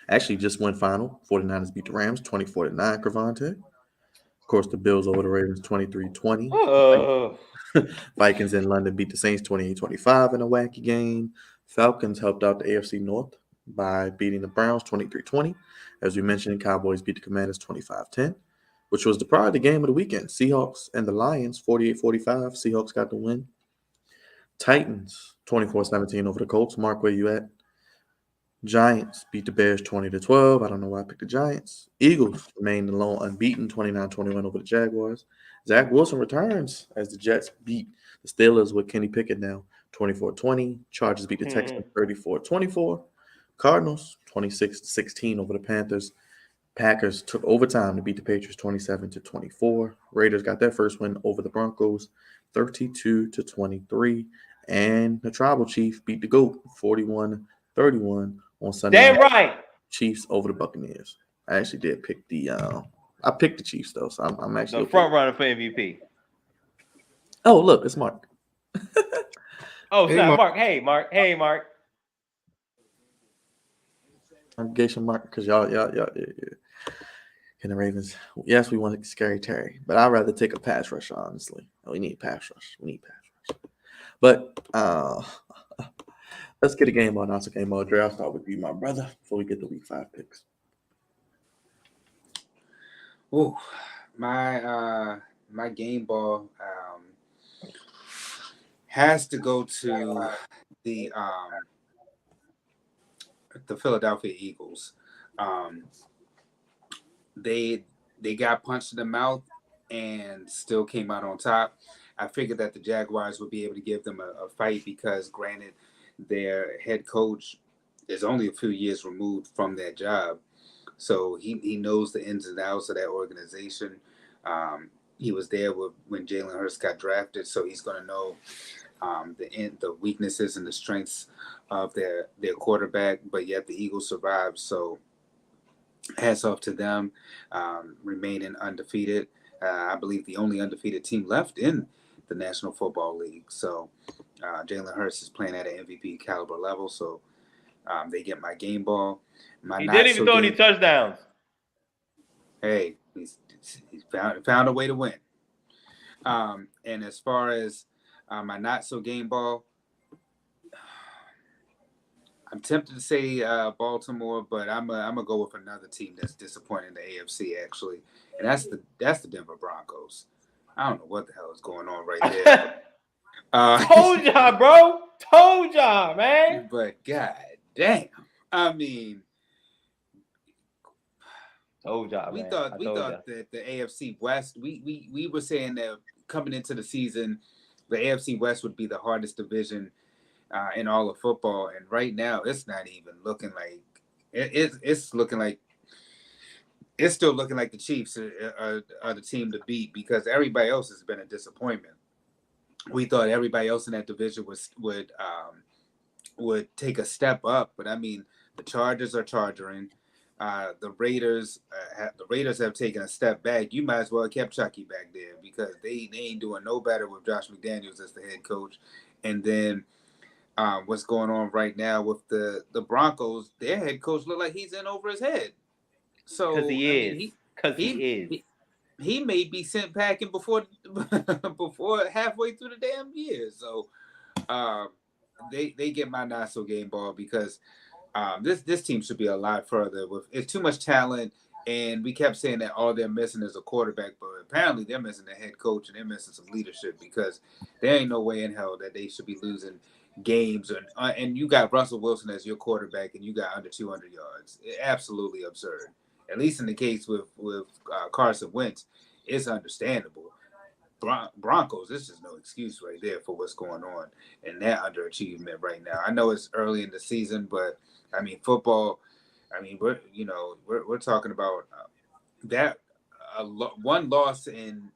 S1: Actually, just went final. 49ers beat the Rams 24-9, Crevonte. Of course, the Bills over the Ravens 23-20. Vikings in London beat the Saints 28-25 in a wacky game. Falcons helped out the AFC North by beating the Browns 23-20. As we mentioned, Cowboys beat the Commanders 25-10, which was the priority game of the weekend. Seahawks and the Lions 48-45. Seahawks got the win. Titans 24-17 over the Colts. Mark, where you at? Giants beat the Bears 20-12. I don't know why I picked the Giants. Eagles remained alone unbeaten 29-21 over the Jaguars. Zach Wilson returns as the Jets beat the Steelers with Kenny Pickett now 24-20. Chargers beat the Texans 34-24. Cardinals 26-16 over the Panthers. Packers took overtime to beat the Patriots 27-24. Raiders got their first win over the Broncos 32-23. And the Tribal Chief beat the GOAT 41-31 on Sunday.
S3: Damn
S1: night.
S3: right.
S1: Chiefs over the Buccaneers. I actually did pick the I picked the Chiefs though, so I'm actually
S3: The front runner for MVP.
S1: Oh, look, it's Mark.
S3: Oh,
S2: Hey,
S3: snap,
S2: Mark.
S3: Mark. Hey, Mark.
S1: Congregation Mark, because y'all. And the Ravens, yes, we want Scary Terry, but I'd rather take a pass rush, honestly. We need pass rush. But let's get a game on. Also, game on. Dre, I'll start with you, my brother, before we get the week 5 picks.
S4: Oh, my game ball has to go to the Philadelphia Eagles. They got punched in the mouth and still came out on top. I figured that the Jaguars would be able to give them a fight because, granted, their head coach is only a few years removed from that job. So he knows the ins and outs of that organization. He was there when Jalen Hurts got drafted, so he's going to know the weaknesses and the strengths of their quarterback. But yet the Eagles survived, so hats off to them, remaining undefeated. I believe the only undefeated team left in the National Football League. So Jalen Hurts is playing at an MVP caliber level. So They get my game ball. My
S3: He
S4: not
S3: didn't even
S4: so
S3: throw any
S4: game.
S3: touchdowns.
S4: Hey, he's found a way to win. And as far as my not so game ball, I'm tempted to say Baltimore, but I'm gonna go with another team that's disappointing in the AFC actually, and that's the Denver Broncos. I don't know what the hell is going on right there.
S3: Told y'all, bro. Told y'all, man.
S4: But god damn, I mean,
S3: Told y'all,
S4: we
S3: man.
S4: thought that the AFC West. We were saying that coming into the season, the AFC West would be the hardest division in all of football, and right now it's not even looking like it's looking like it's still looking like the Chiefs are the team to beat because everybody else has been a disappointment. We thought everybody else in that division would take a step up, but I mean the Chargers are charging. The Raiders have taken a step back. You might as well have kept Chucky back there because they ain't doing no better with Josh McDaniels as the head coach. And then what's going on right now with the Broncos? Their head coach look like he's in over his head. So
S3: Because
S4: he may be sent packing before halfway through the damn year. So they get my not so game ball because this team should be a lot further. It's too much talent, and we kept saying that all they're missing is a quarterback, but apparently they're missing a head coach and they're missing some leadership because there ain't no way in hell that they should be losing games. And you got Russell Wilson as your quarterback, and you got under 200 yards. Absolutely absurd. At least in the case with Carson Wentz, it's understandable. Broncos, this is no excuse right there for what's going on and their underachievement right now. I know it's early in the season, but I mean football. I mean we're talking about that. One loss in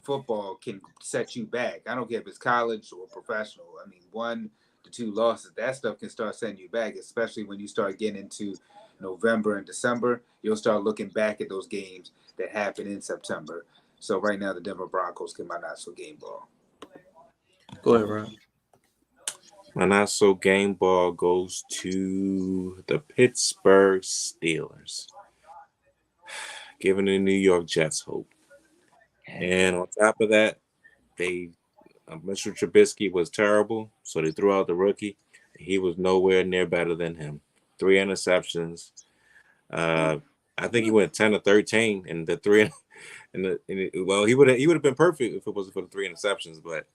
S4: football can set you back. I don't care if it's college or professional. I mean 1 to 2 losses, that stuff can start setting you back, especially when you start getting into November and December. You'll start looking back at those games that happened in September. So right now, the Denver Broncos get my not so game ball.
S1: Go ahead, Rob.
S2: My not so game ball goes to the Pittsburgh Steelers, giving the New York Jets hope. And on top of that, Mr. Trubisky was terrible, so they threw out the rookie. He was nowhere near better than him. 3 interceptions. I think he went 10 or 13, and the 3. Well, he would have been perfect if it wasn't for the 3 interceptions. But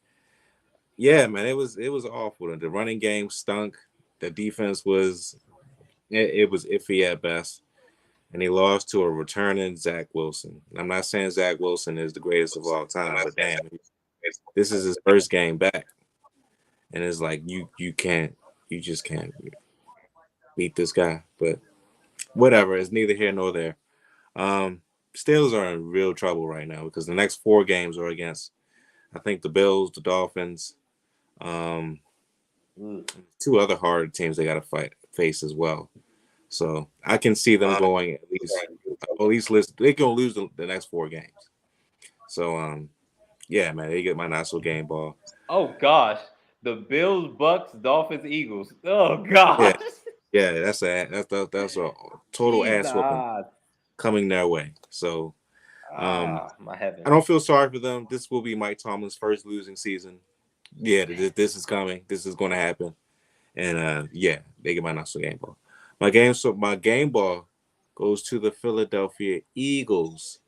S2: yeah, man, it was awful. The running game stunk. The defense was iffy at best, and he lost to a returning Zach Wilson. I'm not saying Zach Wilson is the greatest of all time, but damn, this is his first game back, and it's like you just can't beat this guy. But whatever, it's neither here nor there. Steelers are in real trouble right now because the next 4 games are against, I think, the Bills, the Dolphins, 2 other hard teams they got to face as well. So I can see them going at least they can lose the next 4 games. So yeah, man, they get my not so game ball.
S3: Oh gosh, the Bills, Bucks, Dolphins, Eagles. Oh gosh.
S2: Yeah, that's a total ass whooping coming their way. So
S3: my heaven.
S2: I don't feel sorry for them. This will be Mike Tomlin's first losing season. Yeah, this is coming. This is going to happen. And yeah, they get my not so game ball. My game ball goes to the Philadelphia Eagles.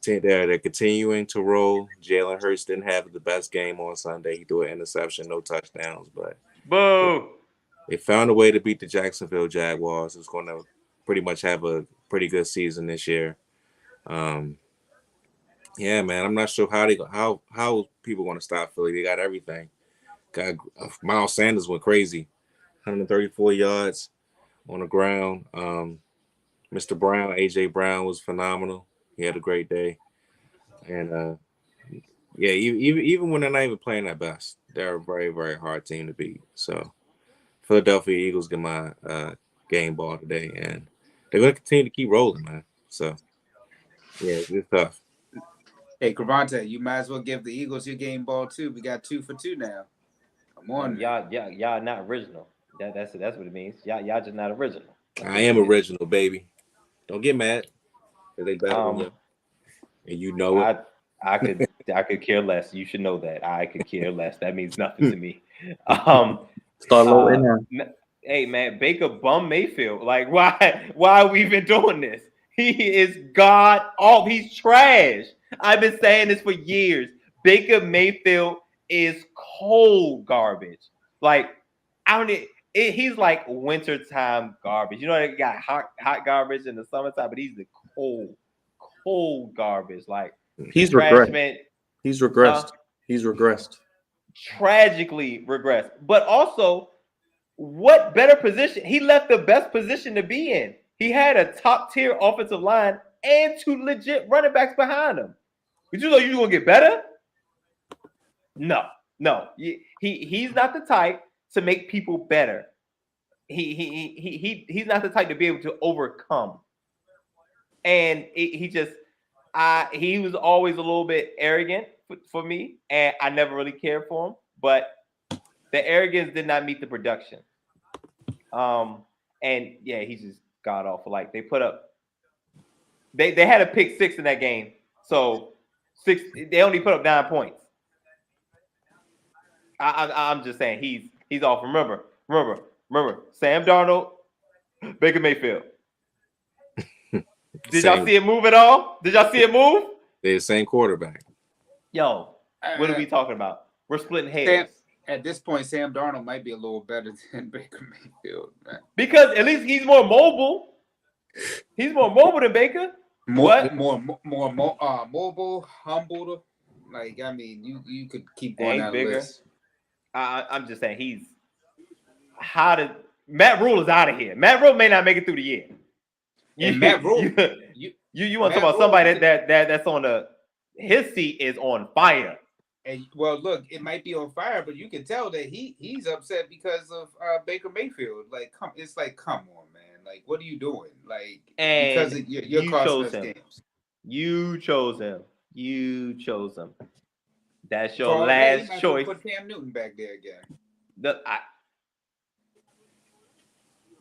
S2: They're continuing to roll. Jalen Hurts didn't have the best game on Sunday. He threw an interception, no touchdowns, but
S3: boo.
S2: They found a way to beat the Jacksonville Jaguars, who's going to pretty much have a pretty good season this year. Yeah, man, I'm not sure how people going to stop Philly. They got everything. Got Miles Sanders went crazy, 134 yards on the ground. Mr. Brown, AJ Brown, was phenomenal. He had a great day, and yeah, even when they're not even playing their best, they're a very, very hard team to beat. So Philadelphia Eagles get my game ball today, and they're going to continue to keep rolling, man. So yeah, it's tough.
S4: Hey, Crevonte, you might as well give the Eagles your game ball too. We got 2 for 2 now. Come on,
S3: y'all not original. That's what it means. Y'all just not original.
S2: I am original, baby. Don't get mad. They better than you,
S3: Um,
S2: and you know it.
S3: I could care less. You should know that. I could care less. That means nothing to me. Um,
S1: Start low in there.
S3: hey man, Baker bum Mayfield. Like why are we even doing this? He is god off. He's trash. I've been saying this for years. Baker Mayfield is cold garbage. Like I don't. He's like wintertime garbage. You know, they got hot garbage in the summertime, but he's the cold garbage. Like
S1: He's
S3: trash
S1: regressed.
S3: man.
S1: He's regressed. He's regressed.
S3: Tragically regressed. But also, what better position? He left the best position to be in. He had a top tier offensive line and 2 legit running backs behind him. But you know you're gonna get better? No. He's not the type to make people better. He's not the type to be able to overcome. And he was always a little bit arrogant for me, and I never really cared for him. But the arrogance did not meet the production. And yeah, he's just god awful. Like they had a pick 6 in that game, so they only put up 9 points. I'm just saying he's off. Remember, Sam Darnold, Baker Mayfield. Did y'all see it move at all? Did y'all see it move?
S2: They're the same quarterback.
S3: Yo, what are we talking about? We're splitting hairs.
S4: At this point, Sam Darnold might be a little better than Baker Mayfield, man.
S3: Because at least he's more mobile. He's more mobile than Baker.
S4: More mobile, humble. Like I mean, you could keep going down the list.
S3: I'm just saying Matt Rule is out of here. Matt Rule may not make it through the year.
S4: And Matt Rule,
S3: you want to talk about somebody that's on his seat is on fire.
S4: And well, look, it might be on fire, but you can tell that he's upset because of Baker Mayfield. Like, come on, man. Like, what are you doing? Like, because you're costing us games.
S3: You chose him. That's your last choice.
S4: Put Cam Newton back there again.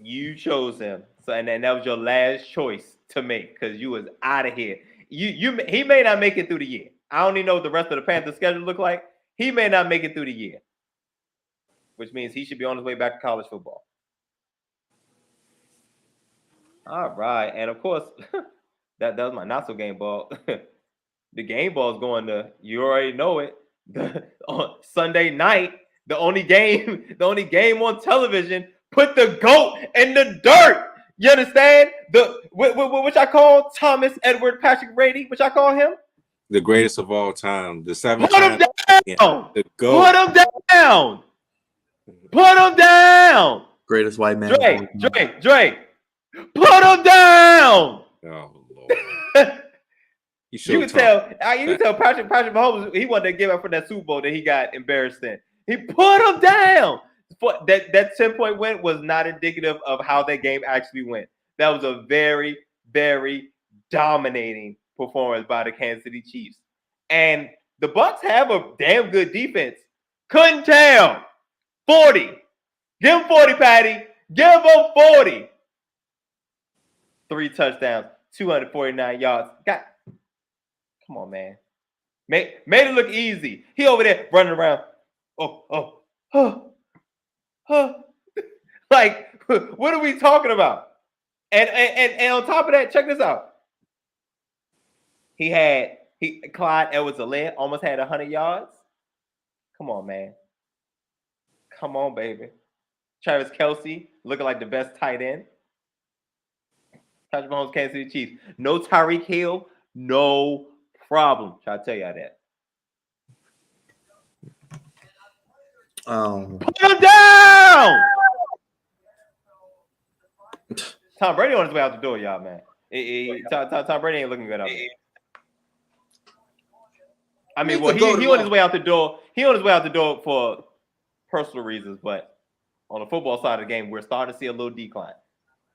S3: You chose him, so and then that was your last choice to make because you was out of here. He may not make it through the year. I don't even know what the rest of the Panthers schedule look like. He may not make it through the year, which means he should be on his way back to college football. All right, and of course, that was my not so game ball. The game ball is going to, you already know it. On Sunday night, the only game on television. Put the GOAT in the dirt. You understand? Which I call Thomas Edward Patrick Brady, which I call him
S2: the greatest of all time. The 7
S3: Put him down.
S2: The GOAT.
S3: Put him down. Put him down.
S1: Greatest white man.
S3: Drake. Put him down.
S2: Oh Lord. You can
S3: tell Patrick Mahomes, he wanted to give up for that Super Bowl that he got embarrassed in. He put him down. That 10-point win was not indicative of how that game actually went. That was a very, very dominating performance by the Kansas City Chiefs. And the Bucs have a damn good defense. Couldn't tell. 40. Give him 40, Patty. Give him 40. 3 touchdowns, 249 yards. Come on, man. Made it look easy. He over there running around. Like, what are we talking about? And on top of that, check this out. Clyde Edwards-Helaire almost had 100 yards. Come on, man. Come on, baby. Travis Kelce looking like the best tight end. Patrick Mahomes, Kansas City Chiefs. No Tyreek Hill, no problem. Try to tell y'all that. Put him down. Tom Brady on his way out the door, y'all, man. Tom Brady ain't looking good out there. I mean, well, he on his way out the door. He on his way out the door for personal reasons, but on the football side of the game, we're starting to see a little decline.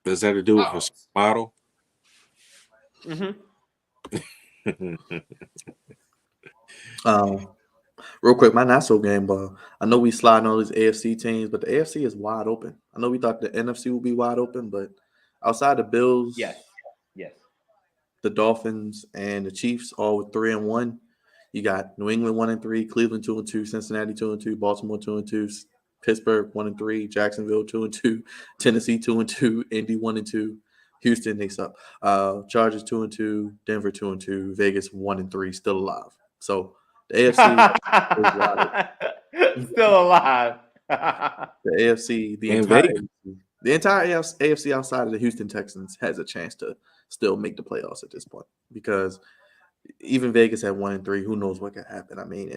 S2: Does that have to do with his model?
S3: Mm-hmm.
S1: Real quick, my not so game ball. I know we sliding all these AFC teams, but the AFC is wide open. I know we thought the NFC would be wide open, but outside the Bills,
S3: Yes. Yes.
S1: the Dolphins, and the Chiefs, all with 3-1. You got New England 1-3, Cleveland 2-2, Cincinnati 2-2, Baltimore 2-2, Pittsburgh 1-3, Jacksonville 2-2, Tennessee 2-2, Indy 1-2, Houston they suck. Chargers 2-2, Denver 2-2, Vegas 1-3, still alive. So the AFC is wide open.
S3: Still alive.
S1: The AFC,
S2: In Vegas.
S1: the entire AFC outside of the Houston Texans has a chance to still make the playoffs at this point because even Vegas at 1-3, who knows what could happen? I mean,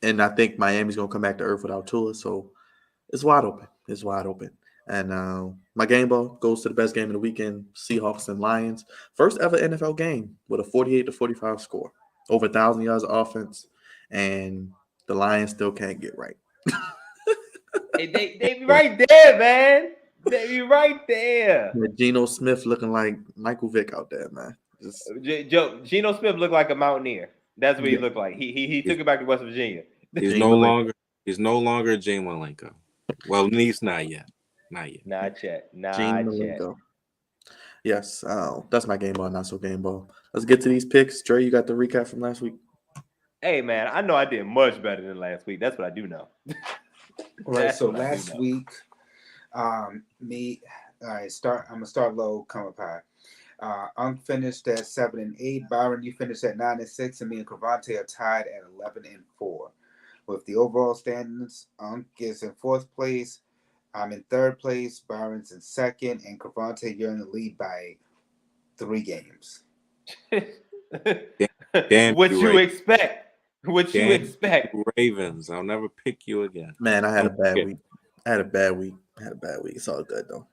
S1: and I think Miami's gonna come back to earth without Tua, so it's wide open. It's wide open. And my game ball goes to the best game of the weekend: Seahawks and Lions. First ever NFL game with a 48-45 score, over 1,000 yards of offense, and the Lions still can't get right.
S3: They be right there, man. They be right there.
S1: With Geno Smith looking like Michael Vick out there, man. Just,
S3: Geno Smith looked like a mountaineer. That's what he
S1: Yeah.
S3: looked like. He took it back to West Virginia.
S2: He's
S1: Gene
S2: no
S1: Malenko.
S2: longer Gene Malenko. Well, at least not yet.
S3: Not yet.
S1: Gene
S3: Not yet.
S1: Malenko. Yes, that's my game ball, not so game ball. Let's get to these picks. Dre, you got the recap from last week?
S3: Hey man, I know I did much better than last week. That's what I do know.
S4: Right.
S3: That's
S4: So
S3: what I do
S4: last
S3: know.
S4: week, I'm gonna start low, come up high. Unc finished at 7-8. Byron, you finished at 9-6, and me and Crevonte are tied at 11-4. With the overall standings, Unc is in fourth place. I'm in third place. Byron's in second, and Crevonte, you're in the lead by 3 games.
S2: Damn
S3: What
S2: you,
S3: you
S2: Ravens.
S3: expect? What you
S2: Damn
S3: expect?
S2: Ravens. I'll never pick you again.
S1: Man, I had a bad
S2: Okay.
S1: week. It's all good, though.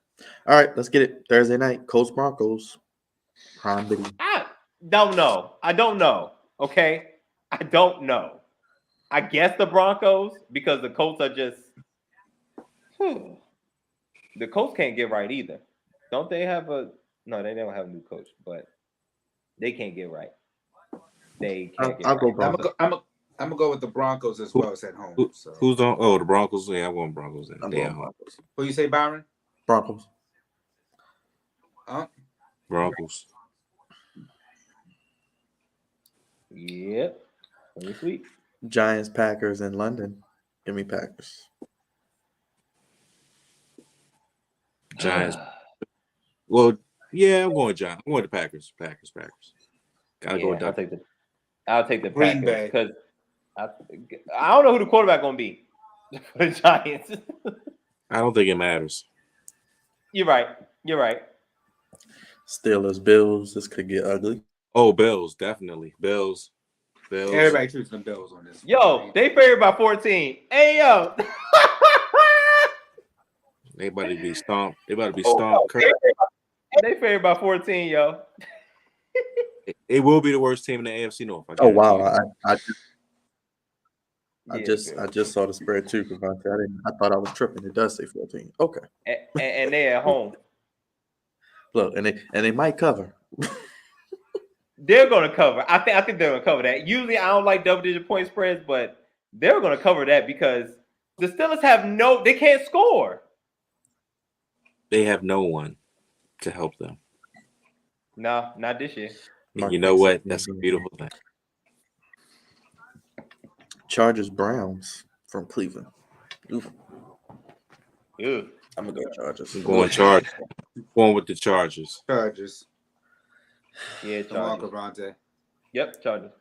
S1: All right, let's get it. Thursday night, Colts Broncos. Prime video.
S3: I don't know. I don't know. Okay, I don't know. I guess the Broncos because the Colts are just. The Colts can't get right either. Don't they have a? No, they don't have a new coach, but they can't get right. They can't get
S1: I'll go
S3: right.
S1: Broncos.
S4: I'm gonna go with the Broncos as well as at home. So
S2: Who's on? Oh, the Broncos. Yeah, I'm going Broncos.
S1: I'm
S2: They
S1: going
S2: at home.
S1: Broncos.
S4: who you say, Byron?
S1: Broncos.
S2: Broncos.
S3: Yep. Pretty sweet.
S1: Giants, Packers in London. Give me Packers.
S2: Giants. Well, yeah, I'm going Giants. I'm going to Packers. Packers. Gotta go with
S3: I'll
S2: that.
S3: take the
S4: Green
S3: Packers
S4: Bay.
S3: because I don't know who the quarterback gonna be for the Giants.
S2: I don't think it matters.
S3: You're right.
S1: Steelers, Bills. This could get ugly.
S2: Oh, Bills, definitely. Bills.
S4: Everybody choosing the Bills on this.
S3: Yo, they favored by 14. Hey yo.
S2: They about to be stomped. They about to be stomped.
S3: They favored by 14, yo.
S2: It will be the worst team in the AFC North. I
S1: Oh
S2: guarantee
S1: wow!
S2: you.
S1: I just saw the spread too, Crevonte. I thought I was tripping. It does say 14. Okay.
S3: And they at home.
S1: Look, and they might cover.
S3: They're gonna cover. I think they're gonna cover that. Usually I don't like double-digit point spreads, but they're gonna cover that because the Steelers they can't score.
S2: They have no one to help them.
S3: No, not this year.
S2: And you know what? That's a beautiful thing.
S1: Chargers, Browns from Cleveland. Oof.
S3: Ew.
S1: I'm gonna go Chargers.
S2: I'm going Chargers. Going with the Chargers.
S4: Chargers.
S3: Yeah,
S4: Come on,
S3: Chargers.
S4: Crevonte.
S3: Yep, Chargers.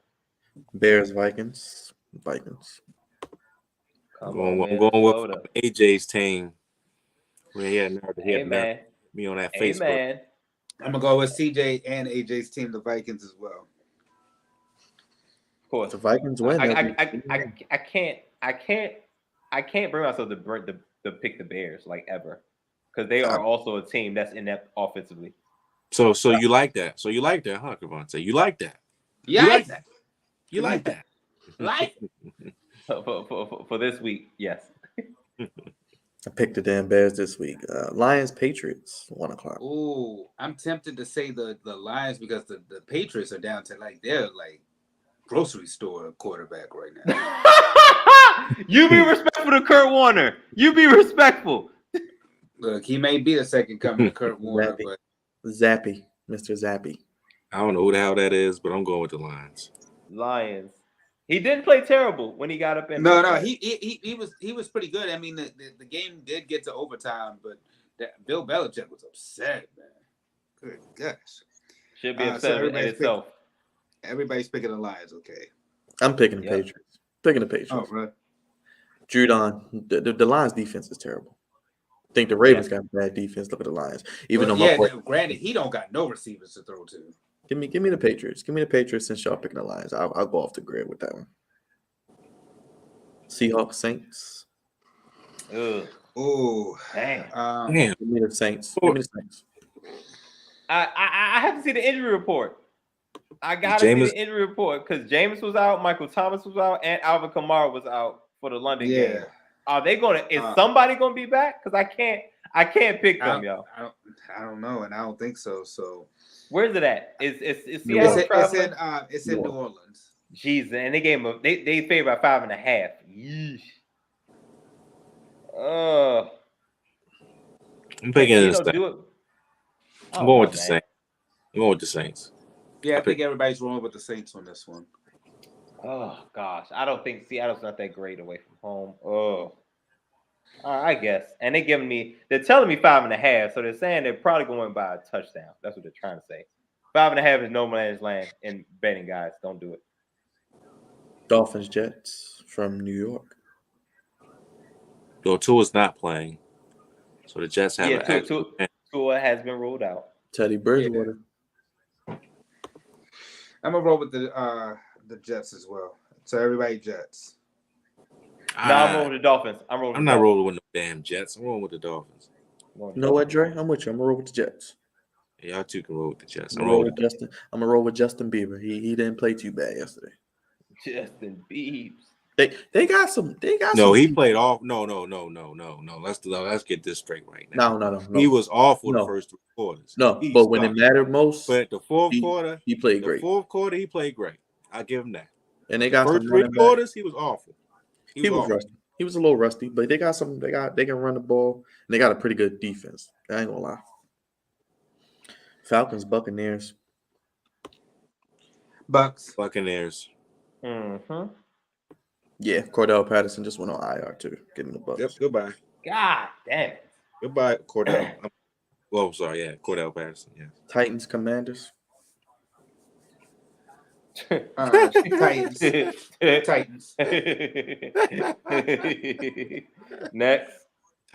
S1: Bears, Vikings.
S2: I'm going with AJ's team. Where he had
S3: Amen.
S2: me on that Facebook.
S3: Amen.
S4: I'm gonna go with CJ and AJ's team, the Vikings, as well.
S3: Of course.
S1: The Vikings win.
S3: I can't bring myself to pick the Bears like ever because they are also a team that's inept offensively.
S2: So you like that? So you like that, huh, Crevonte? You like that?
S4: Yeah,
S2: You like that? You like that?
S4: Like
S3: For this week, yes.
S1: I picked the damn Bears this week. Lions, Patriots, 1:00.
S4: Ooh, I'm tempted to say the Lions because the Patriots are down to they're grocery store quarterback right now.
S3: You be respectful to Kurt Warner. You be respectful.
S4: Look, he may be the second coming to Kurt Warner,
S1: Zappy.
S4: but
S1: Zappy, Mr. Zappy.
S2: I don't know who the hell that is, but I'm going with the Lions.
S3: Lions. He didn't play terrible when he got up in.
S4: no, he was pretty good. I mean, the game did get to overtime, but Bill Belichick was upset, man. Good gosh.
S3: Should be upset in itself.
S4: Everybody's picking the Lions, okay?
S1: I'm picking the Patriots. Picking the Patriots.
S4: Oh, right.
S1: Judon, the Lions defense is terrible. I think the Ravens got bad defense. Look at the Lions.
S4: Granted, he don't got no receivers to throw to.
S1: Give me the Patriots. Give me the Patriots since y'all picking the Lions. I'll go off the grid with that one. Seahawks, Saints.
S3: Ugh.
S4: Oh,
S3: damn.
S1: Give me the Saints. Give me the Saints.
S3: I have to see the injury report. I gotta see the injury report because Jameis was out, Michael Thomas was out, and Alvin Kamara was out for the London game. Are they gonna? Is somebody gonna be back? Because I can't pick them, y'all.
S4: I don't know, and I don't think so. So
S3: where's it at? Is Seattle traveling?
S4: It's in New Orleans.
S3: Jesus, and they gave them they favored by 5.5. Yeesh.
S2: I'm picking this. I'm going with the Saints. I'm going with the Saints.
S4: Yeah, I think everybody's rolling with the Saints on this one.
S3: Oh gosh, I don't think Seattle's not that great away from home. Oh, I guess. And they're telling me 5.5, so they're saying they're probably going by a touchdown. That's what they're trying to say. 5.5 is no man's land in betting, guys. Don't do it.
S1: Dolphins, Jets from New York.
S2: Though Tua's not playing, so the Jets have
S3: Tua has been ruled out.
S1: Teddy Bridgewater.
S4: I'm gonna roll with the Jets as well. So everybody Jets.
S3: No, I'm rolling with the Dolphins.
S2: I'm not rolling with the damn Jets. I'm rolling with the Dolphins.
S1: You know what, Dre? I'm with you. I'm gonna roll with the Jets.
S2: Yeah, y'all two can roll with the Jets.
S1: I'm gonna roll with Justin Bieber. He didn't play too bad yesterday.
S3: Justin Biebs.
S1: They got some.
S2: No, he played off. No. Let's get this straight right now.
S1: No.
S2: He was awful the first 3 quarters.
S1: But when it mattered most,
S2: but the fourth quarter,
S1: he played great.
S2: The fourth quarter, he played great. I'll give him that.
S1: And they got
S2: first 3 quarters, he was awful.
S1: He was rusty. He was a little rusty, but they got some. They can run the ball, and they got a pretty good defense. I ain't gonna lie. Falcons, Buccaneers.
S2: Buccaneers.
S3: Mm-hmm.
S1: Yeah, Cordell Patterson just went on IR too. Give him the Bucs.
S2: Yep. Goodbye.
S3: God damn it.
S2: Goodbye, Cordell. Sorry. Yeah, Cordell Patterson. Yeah.
S1: Titans, Commanders.
S4: Titans.
S3: Next.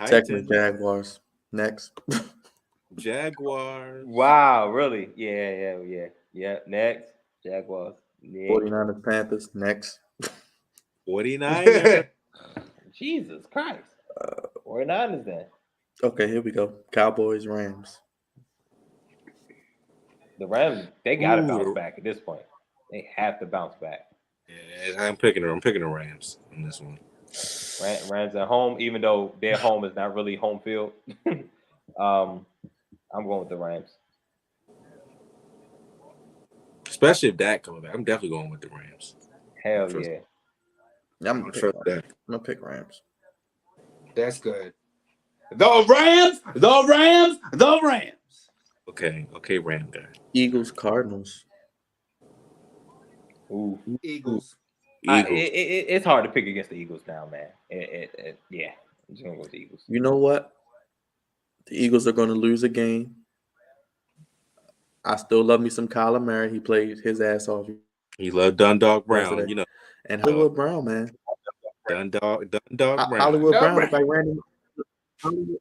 S1: Texans, Jaguars. Next.
S2: Jaguars.
S3: Wow, really? Yeah. Next. Jaguars. Yeah.
S1: 49ers, Panthers. Next.
S2: 49ers.
S3: Jesus Christ. 49ers then.
S1: Okay, here we go. Cowboys, Rams.
S3: The Rams, they got to bounce back at this point. They have to bounce back.
S2: Yeah, I'm picking the Rams on this one.
S3: Rams at home, even though their home is not really home field. I'm going with the Rams.
S2: Especially if Dak comes back. I'm definitely going with the Rams.
S3: Hell yeah.
S1: I'm gonna pick Rams.
S4: That's good. The Rams.
S2: Okay, Ram guy.
S1: Eagles, Cardinals.
S3: Ooh.
S4: Eagles.
S3: It's hard to pick against the Eagles now, man. Yeah. I'm just gonna go with the Eagles.
S1: You know what? The Eagles are gonna lose a game. I still love me some Kyler Murray. He played his ass off.
S2: He loved Dundalk Brown, you know.
S1: And Hollywood Brown, man.
S2: Dundalk Brown.
S1: Hollywood Brown looked like Randy.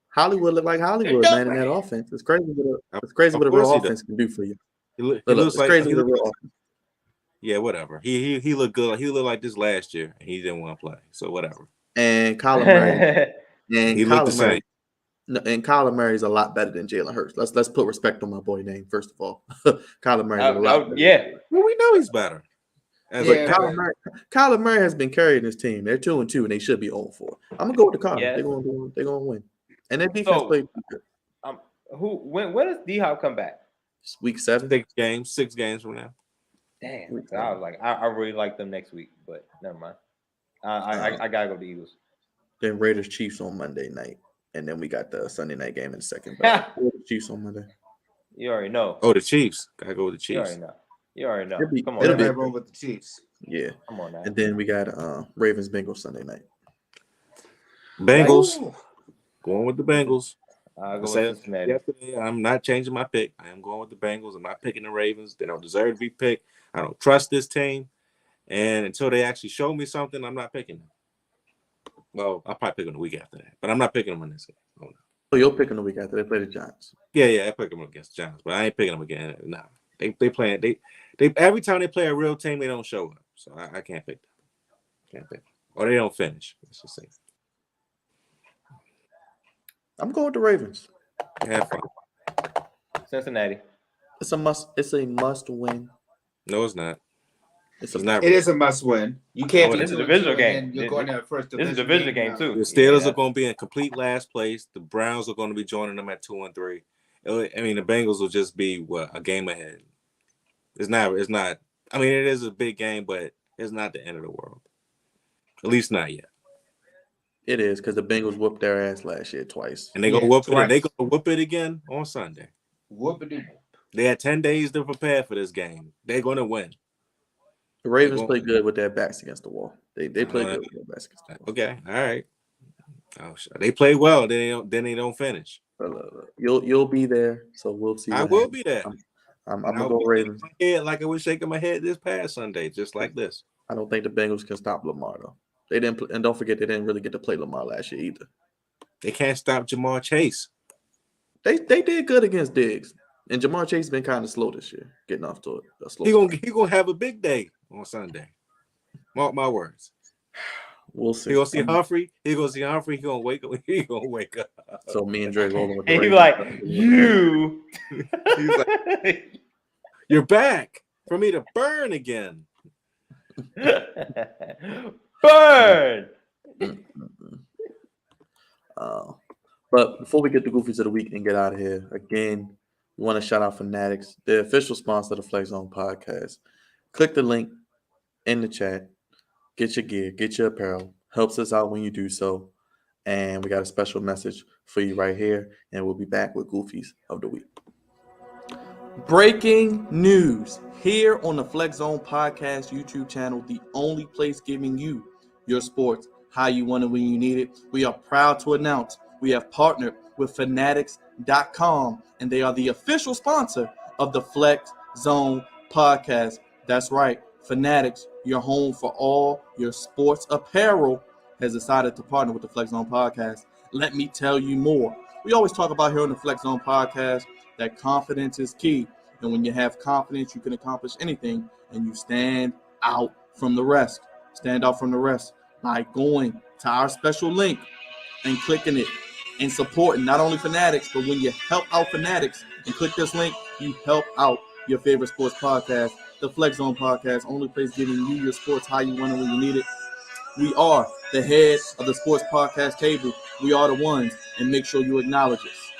S1: Hollywood looked like Hollywood, man, in that offense. It's crazy what a real offense can do for you.
S2: He looks like
S1: crazy what a real offense.
S2: Yeah, whatever. He looked good. He looked like this last year, and he didn't want to play. So whatever.
S1: And Kyler Murray.
S2: He looked the same.
S1: And Kyler Murray is a lot better than Jalen Hurts. Let's put respect on my boy name first of all. Kyler Murray is a lot better.
S3: Yeah.
S2: Well, we know he's better.
S1: Kyler Murray has been carrying this team. They're 2-2, and they should be 0-4. I'm gonna go with the Cardinals.
S3: Yes.
S1: They're gonna win. And their defense played good.
S3: When does D-Hop come back?
S1: Week 7.
S2: 6 games from now.
S3: Damn. I was like, I really like them next week, but never mind. I gotta go to the Eagles.
S1: Then Raiders Chiefs on Monday night, and then we got the Sunday night game in the second. But Chiefs on Monday.
S3: You already know.
S2: Oh, the Chiefs. Gotta go with the
S3: You
S2: Chiefs.
S3: already know. You already know. Come on.
S1: It'll
S4: Everybody
S1: be
S4: wrong with the Chiefs.
S1: yeah.
S3: Come on now.
S1: And then we got Ravens Bengals Sunday night.
S2: Bengals.
S4: Ooh.
S2: Going with the Bengals.
S3: I'll go
S2: I said
S3: with Cincinnati.
S2: yesterday, I'm not changing my pick. I am going with the Bengals. I'm not picking the Ravens. They don't deserve to be picked. I don't trust this team. And until they actually show me something, I'm not picking them. Well, I'll probably pick them the week after that. But I'm not picking them in this game. Oh, no.
S1: So you're picking the week after they play the Giants.
S2: Yeah, I pick them against the Giants, but I ain't picking them again. Nah. They playing they every time they play a real team, they don't show up. So I can't pick them. Can't pick them. Or they don't finish. Let's just say.
S1: I'm going with the Ravens.
S2: Have fun.
S3: Cincinnati.
S1: It's a must win.
S2: No, it's not.
S1: It's
S2: It's not.
S4: It is a must win. You can't.
S3: It's a
S4: do
S3: divisional
S4: it,
S3: game.
S4: and You're going to first.
S3: This is a division game too.
S2: The Steelers
S3: Yeah.
S2: are going to be in complete last place. The Browns are going to be joining them at 2-3. I mean, the Bengals will just be a game ahead. It's not. I mean, it is a big game, but it's not the end of the world. At least not yet.
S1: It is because the Bengals whooped their ass last year twice.
S2: And they're gonna
S4: Yeah,
S2: whoop it.
S4: twice.
S2: They gonna whoop it again on Sunday.
S4: Whoopity.
S2: They had 10 days to prepare for this game. They're gonna win.
S1: The Ravens
S2: They're
S1: play
S2: going-
S1: good with their backs against the wall. They play good with their backs against the wall.
S2: Okay, all right. Oh, they play well. Then they don't finish.
S1: You'll be there, so we'll see.
S2: I
S1: what
S2: will
S1: happens.
S2: be there.
S1: I'm
S2: And
S1: gonna
S2: I'll
S1: go
S2: be
S1: Ravens.
S2: shaking my head like I was shaking my head this past Sunday, just like this.
S1: I don't think the Bengals can stop Lamar though. They didn't, and don't forget they didn't really get to play Lamar last year either.
S2: They can't stop Jamar Chase.
S1: They did good against Diggs, and Jamar Chase has been kind of slow this year, getting off to a slow.
S2: He gonna have a big day on Sunday. Mark my words.
S1: We'll see.
S2: He gonna see Humphrey. He gonna see Humphrey. He gonna wake up. He gonna wake up.
S1: So me and Dre rolling with the
S3: And he
S1: Ravens.
S3: like, you.
S2: He's like, you're back for me to burn again.
S3: Burn.
S1: But before we get the goofies of the week and get out of here, again, we want to shout out Fanatics, the official sponsor of the Flex Zone podcast. Click the link in the chat. Get your gear, get your apparel. Helps us out when you do so. And we got a special message for you right here. And we'll be back with goofies of the week. Breaking news here on the Flex Zone Podcast YouTube channel, the only place giving you your sports how you want it when you need it. We are proud to announce we have partnered with Fanatics.com, and they are the official sponsor of the Flex Zone Podcast. That's right, Fanatics, your home for all your sports apparel, has decided to partner with the Flex Zone Podcast. Let me tell you more. We always talk about here on the Flex Zone Podcast that confidence is key. And when you have confidence, you can accomplish anything, and you stand out from the rest. Stand out from the rest by going to our special link and clicking it and supporting not only Fanatics, but when you help out Fanatics and click this link, you help out your favorite sports podcast, the Flex Zone Podcast, only place giving you your sports how you want it when you need it. We are the head of the sports podcast table. We are the ones, and make sure you acknowledge us.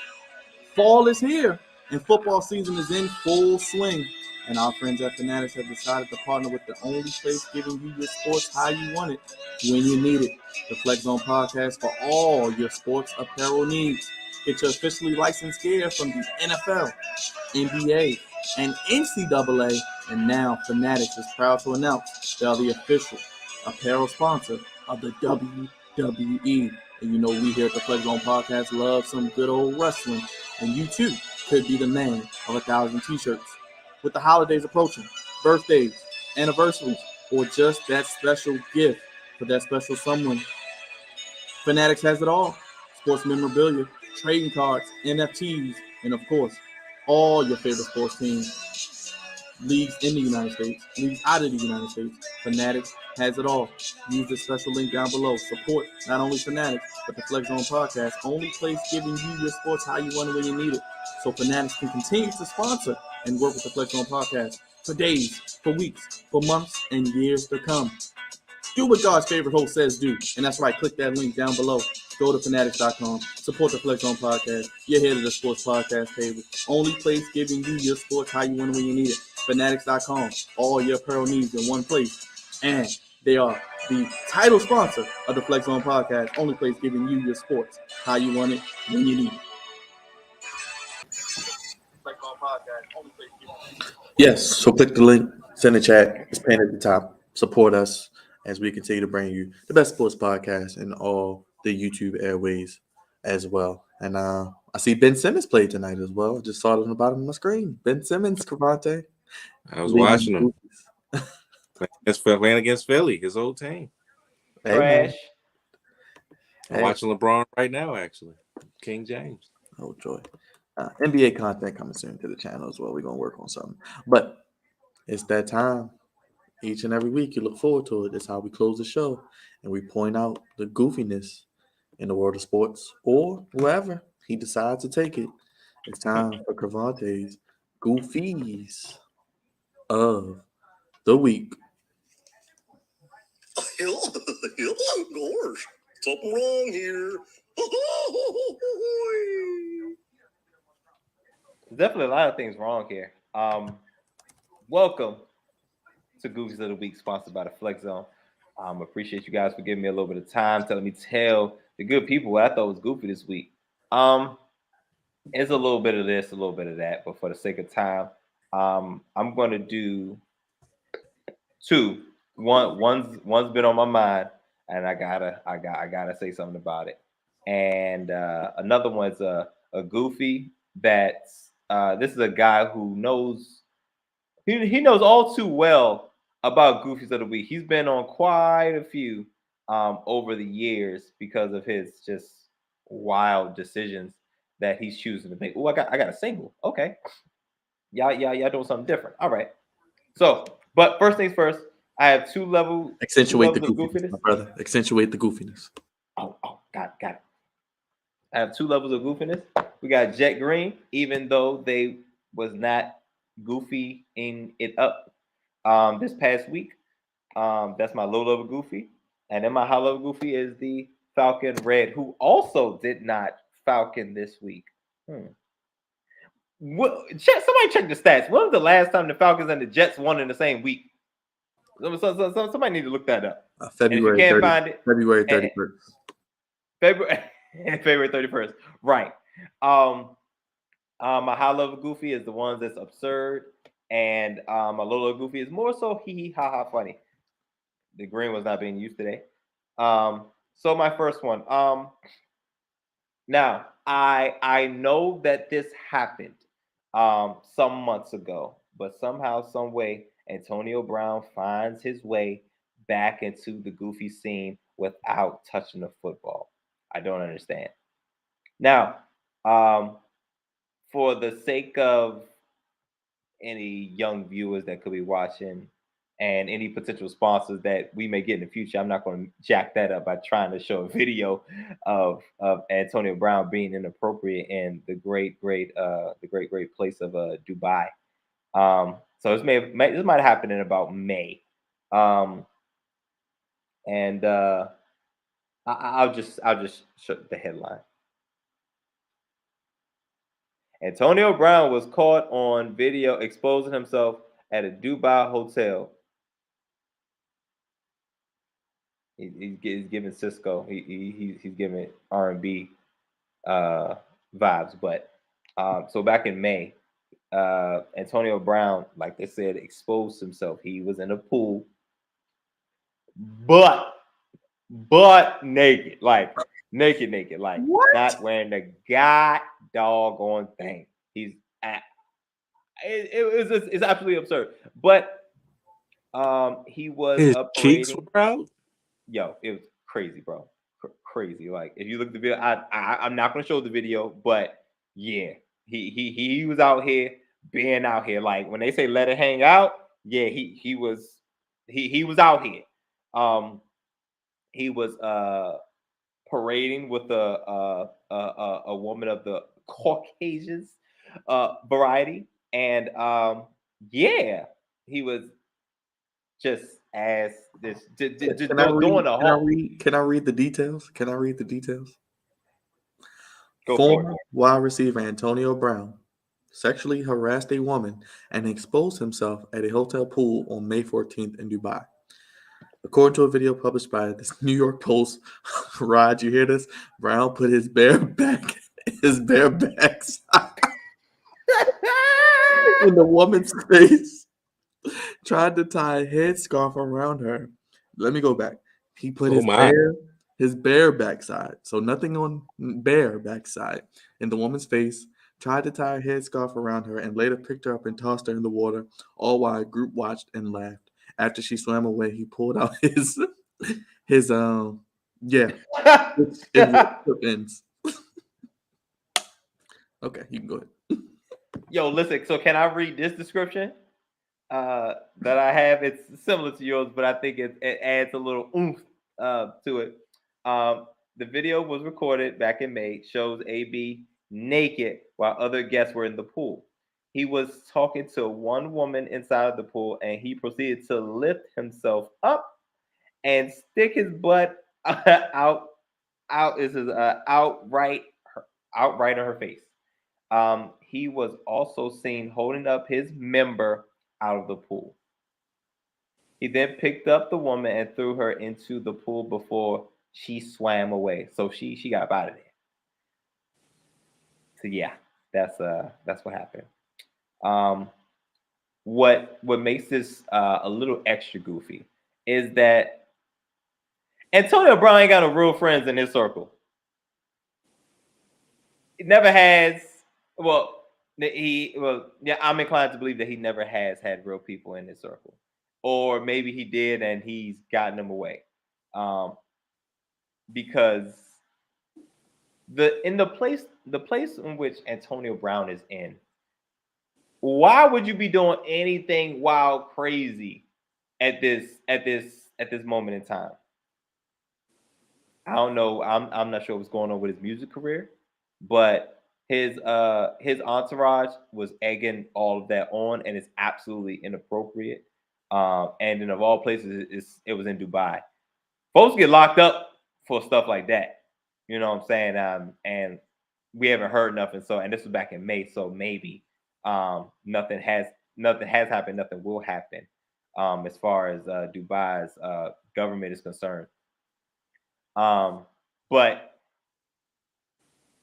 S1: Fall is here, and football season is in full swing. And our friends at Fanatics have decided to partner with the only place giving you your sports how you want it, when you need it. The Flex Zone Podcast for all your sports apparel needs. Get your officially licensed gear from the NFL, NBA, and NCAA. And now Fanatics is proud to announce they are the official apparel sponsor of the WWE. And you know we here at the Flex Zone Podcast love some good old wrestling. And you too could be the man of 1,000 t-shirts. With the holidays approaching, birthdays, anniversaries, or just that special gift for that special someone, Fanatics has it all. Sports memorabilia, trading cards, NFTs, and of course, all your favorite sports teams. Leagues in the United States, leagues out of the United States. Fanatics has it all. Use the special link down below. Support not only Fanatics, but the Flex Zone Podcast. Only place giving you your sports how you want it when you need it. So Fanatics can continue to sponsor and work with the Flex Zone Podcast for days, for weeks, for months, and years to come. Do what God's favorite host says do. And that's right, click that link down below. Go to Fanatics.com. Support the Flex Zone Podcast. You're head of the sports podcast table. Only place giving you your sports how you want it when you need it. Fanatics.com. All your apparel needs in one place. And they are the title sponsor of the Flex Zone Podcast. Only place giving you your sports how you want it, when you need it. Flex Zone Podcast. Only place giving you. Yes, so click the link, send a chat. It's pinned at the top. Support us as we continue to bring you the best sports podcast in all the YouTube airways as well. And I see Ben Simmons played tonight as well. I just saw it on the bottom of my screen. Ben Simmons, Crevonte.
S2: I was watching him playing against Philly, his old team.
S1: Hey, man.
S3: Trash.
S2: I'm watching LeBron right now, actually. King James.
S1: Oh, joy. NBA content coming soon to the channel as well. We're going to work on something. But it's that time. Each and every week, you look forward to it. That's how we close the show. And we point out the goofiness in the world of sports or wherever he decides to take it. It's time for Crevonte's Goofies of the Week.
S5: Gosh, something wrong here.
S3: There's definitely a lot of things wrong here. Welcome to Goofies of the Week, sponsored by the Flex Zone. Appreciate you guys for giving me a little bit of time, telling me tell the good people what I thought was goofy this week. It's a little bit of this, a little bit of that, but for the sake of time, I'm going to do two. One's been on my mind, and I gotta say something about it. And another one's a goofy that's this is a guy who knows he knows all too well about Goofies of the Week. He's been on quite a few over the years because of his just wild decisions that he's choosing to make. Oh, I got a single. Okay. Y'all doing something different. All right. So, but first things first, I have two levels.
S1: Accentuate the goofiness, my brother. Accentuate the goofiness.
S3: Oh, got it. I have two levels of goofiness. We got Jet Green, even though they was not goofy in it up this past week. That's my low level goofy. And then my high level goofy is the Falcon Red, who also did not Falcon this week. Somebody check the stats. When was the last time the Falcons and the Jets won in the same week? Somebody need to look that up.
S1: February 31st.
S3: February 31st. Right. My high level goofy is the ones that's absurd, and my low level goofy is more so hee ha ha funny. The green was not being used today. So my first one. Now I know that this happened some months ago, but somehow, some way, Antonio Brown finds his way back into the goofy scene without touching the football. I don't understand. Now, for the sake of any young viewers that could be watching and any potential sponsors that we may get in the future, I'm not going to jack that up by trying to show a video of Antonio Brown being inappropriate in the great place of Dubai. So this might happen in about May, and I'll just show the headline. Antonio Brown was caught on video exposing himself at a Dubai hotel. He's giving Cisco. He's giving R&B vibes. But so back in May, Antonio Brown, like they said, exposed himself. He was in a pool, but naked, like naked, like what? Not wearing the doggone thing. It's absolutely absurd. But he was
S2: his cheeks were out.
S3: Yo, it was crazy, bro. Crazy. Like if you look at the video, I'm not gonna show the video, but yeah, he was out here being out here. Like when they say let it hang out, yeah, he was out here. He was parading with a woman of the Caucasians variety, and yeah, he was just as this doing a whole.
S1: Can I read the details?
S3: Go
S1: Former wide receiver Antonio Brown sexually harassed a woman and exposed himself at a hotel pool on May 14th in Dubai. According to a video published by the New York Post, Rod, you hear this? Brown put his bare backside in the woman's face, tried to tie a headscarf around her. Let me go back. He put
S2: Oh my.
S1: his bare backside, so nothing on bare backside, in the woman's face, tried to tie a headscarf around her, and later picked her up and tossed her in the water, all while a group watched and laughed. After she swam away, he pulled out his yeah, it ends. Okay, you can go ahead.
S3: Yo, listen. So can I read this description that I have? It's similar to yours, but I think it adds a little oomph to it. The video was recorded back in May. Shows AB naked while other guests were in the pool. He was talking to one woman inside of the pool, and he proceeded to lift himself up and stick his butt out outright on her face. He was also seen holding up his member out of the pool. He then picked up the woman and threw her into the pool before she swam away. So she got out of there. So yeah, that's what happened. What makes this a little extra goofy is that Antonio Brown ain't got no real friends in his circle. He never has. Well, I'm inclined to believe that he never has had real people in his circle, or maybe he did and he's gotten them away, because the place in which Antonio Brown is in, why would you be doing anything wild, crazy at this moment in time? I don't know. I'm not sure what's going on with his music career, but his entourage was egging all of that on, and it's absolutely inappropriate. And then of all places, it was in Dubai. Folks get locked up for stuff like that. You know what I'm saying? And we haven't heard nothing. So, and this was back in May, so maybe nothing has happened. Nothing will happen as far as Dubai's government is concerned. But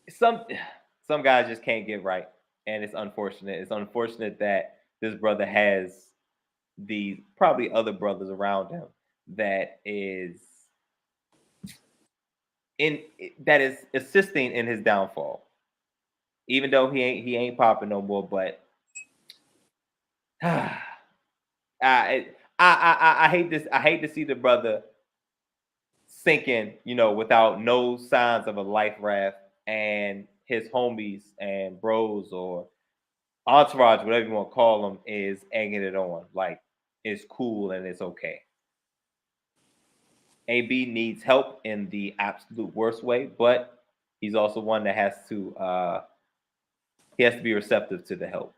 S3: some guys just can't get right, and it's unfortunate. It's unfortunate that this brother has these probably other brothers around him that is assisting in his downfall. Even though he ain't popping no more, but I hate this. I hate to see the brother sinking, without no signs of a life raft, and his homies and bros or entourage, whatever you want to call them, is egging it on. Like, it's cool and it's okay. AB needs help in the absolute worst way, but he's also one that has to be receptive to the help.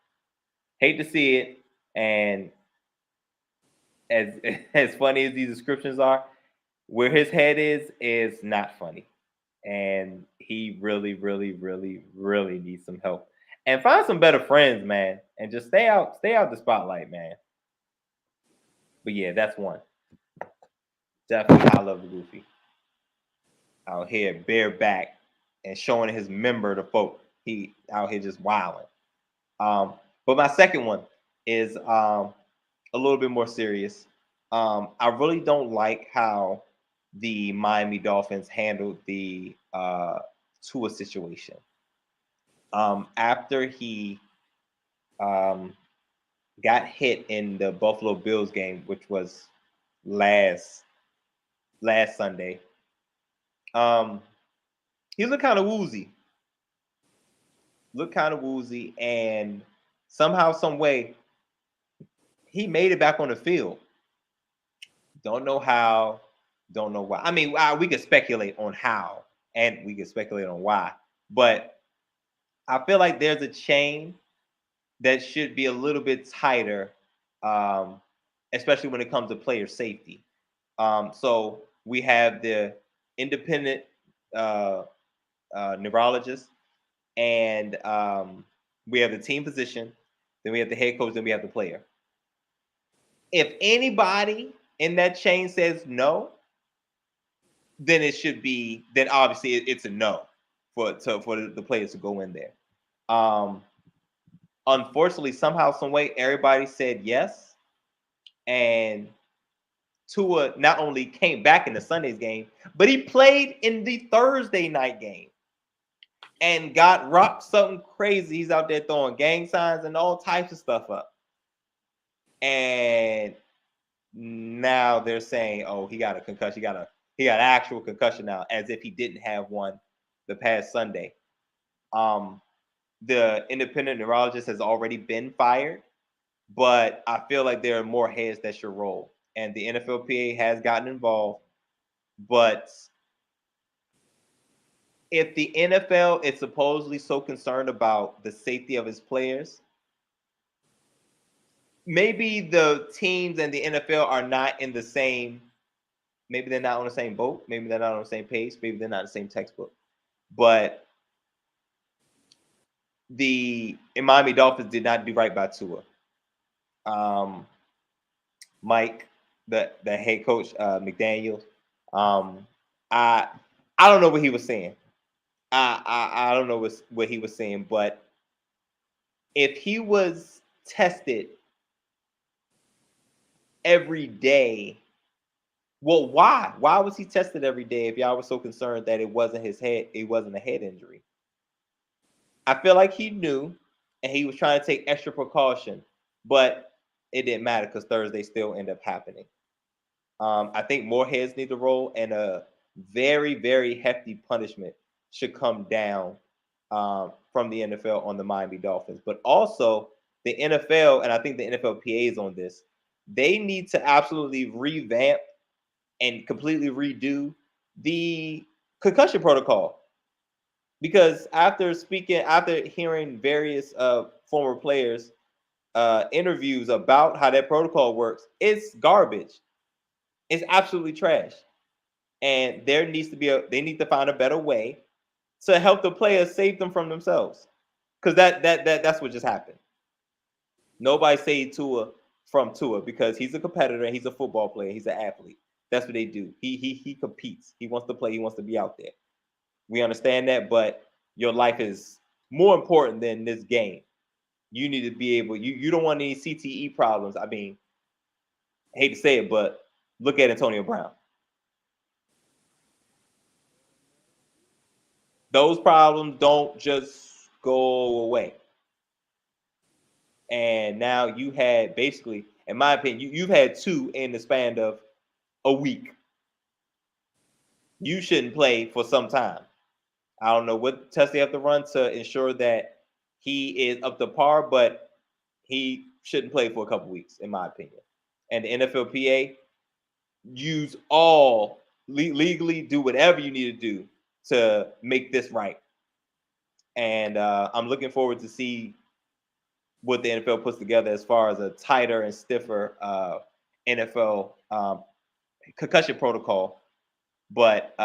S3: Hate to see it, and as funny as these descriptions are, where his head is not funny, and he really, really, really, really needs some help. And find some better friends, man, and just stay out the spotlight, man. But yeah, that's one. Definitely, I love the Goofy out here bareback and showing his member to folk. He out here just wilding. But my second one is a little bit more serious. I really don't like how the Miami Dolphins handled the Tua situation. After he got hit in the Buffalo Bills game, which was last Sunday, he looked kind of woozy. And somehow, some way, he made it back on the field. Don't know how, don't know why. I mean, we could speculate on how, and we could speculate on why, but I feel like there's a chain that should be a little bit tighter, especially when it comes to player safety. So we have the independent neurologist and We have the team position, then we have the head coach, then we have the player. If anybody in that chain says no, then it should be, then obviously it's a no for the players to go in there. Unfortunately, somehow, some way, everybody said yes, and Tua not only came back in the Sunday's game, but he played in the Thursday night game and got rocked something crazy. He's out there throwing gang signs and all types of stuff up. And now they're saying, oh, he got a concussion. He got actual concussion now, as if he didn't have one the past Sunday. The independent neurologist has already been fired, but I feel like there are more heads that should roll. And the NFLPA has gotten involved. But if the NFL is supposedly so concerned about the safety of its players, maybe the teams and the NFL are not in the same, maybe they're not on the same boat, maybe they're not on the same page, maybe they're not in the same textbook. But the Miami Dolphins did not do right by Tua. Mike, the head coach, McDaniels, I don't know what he was saying. I don't know what he was saying, but if he was tested every day, well, why? Why was he tested every day if y'all were so concerned that it wasn't his head, it wasn't a head injury? I feel like he knew and he was trying to take extra precaution, but it didn't matter because Thursday still ended up happening. I think more heads need to roll, and a very, very hefty punishment should come down from the NFL on the Miami Dolphins. But also the NFL, and I think the NFLPA is on this, they need to absolutely revamp and completely redo the concussion protocol. Because after hearing various former players interviews about how that protocol works, it's garbage. It's absolutely trash. And there needs to be they need to find a better way to help the players save them from themselves. Because that's what just happened. Nobody saved Tua from Tua because he's a competitor, he's a football player, he's an athlete. That's what they do. He competes. He wants to play, he wants to be out there. We understand that, but your life is more important than this game. You need to be able, you don't want any CTE problems. I mean, I hate to say it, but look at Antonio Brown. Those problems don't just go away. And now you had basically, in my opinion, you've had two in the span of a week. You shouldn't play for some time. I don't know what test they have to run to ensure that he is up to par, but he shouldn't play for a couple weeks, in my opinion. And the NFLPA, use all legally, do whatever you need to do to make this right. And I'm looking forward to see what the NFL puts together as far as a tighter and stiffer NFL concussion protocol. But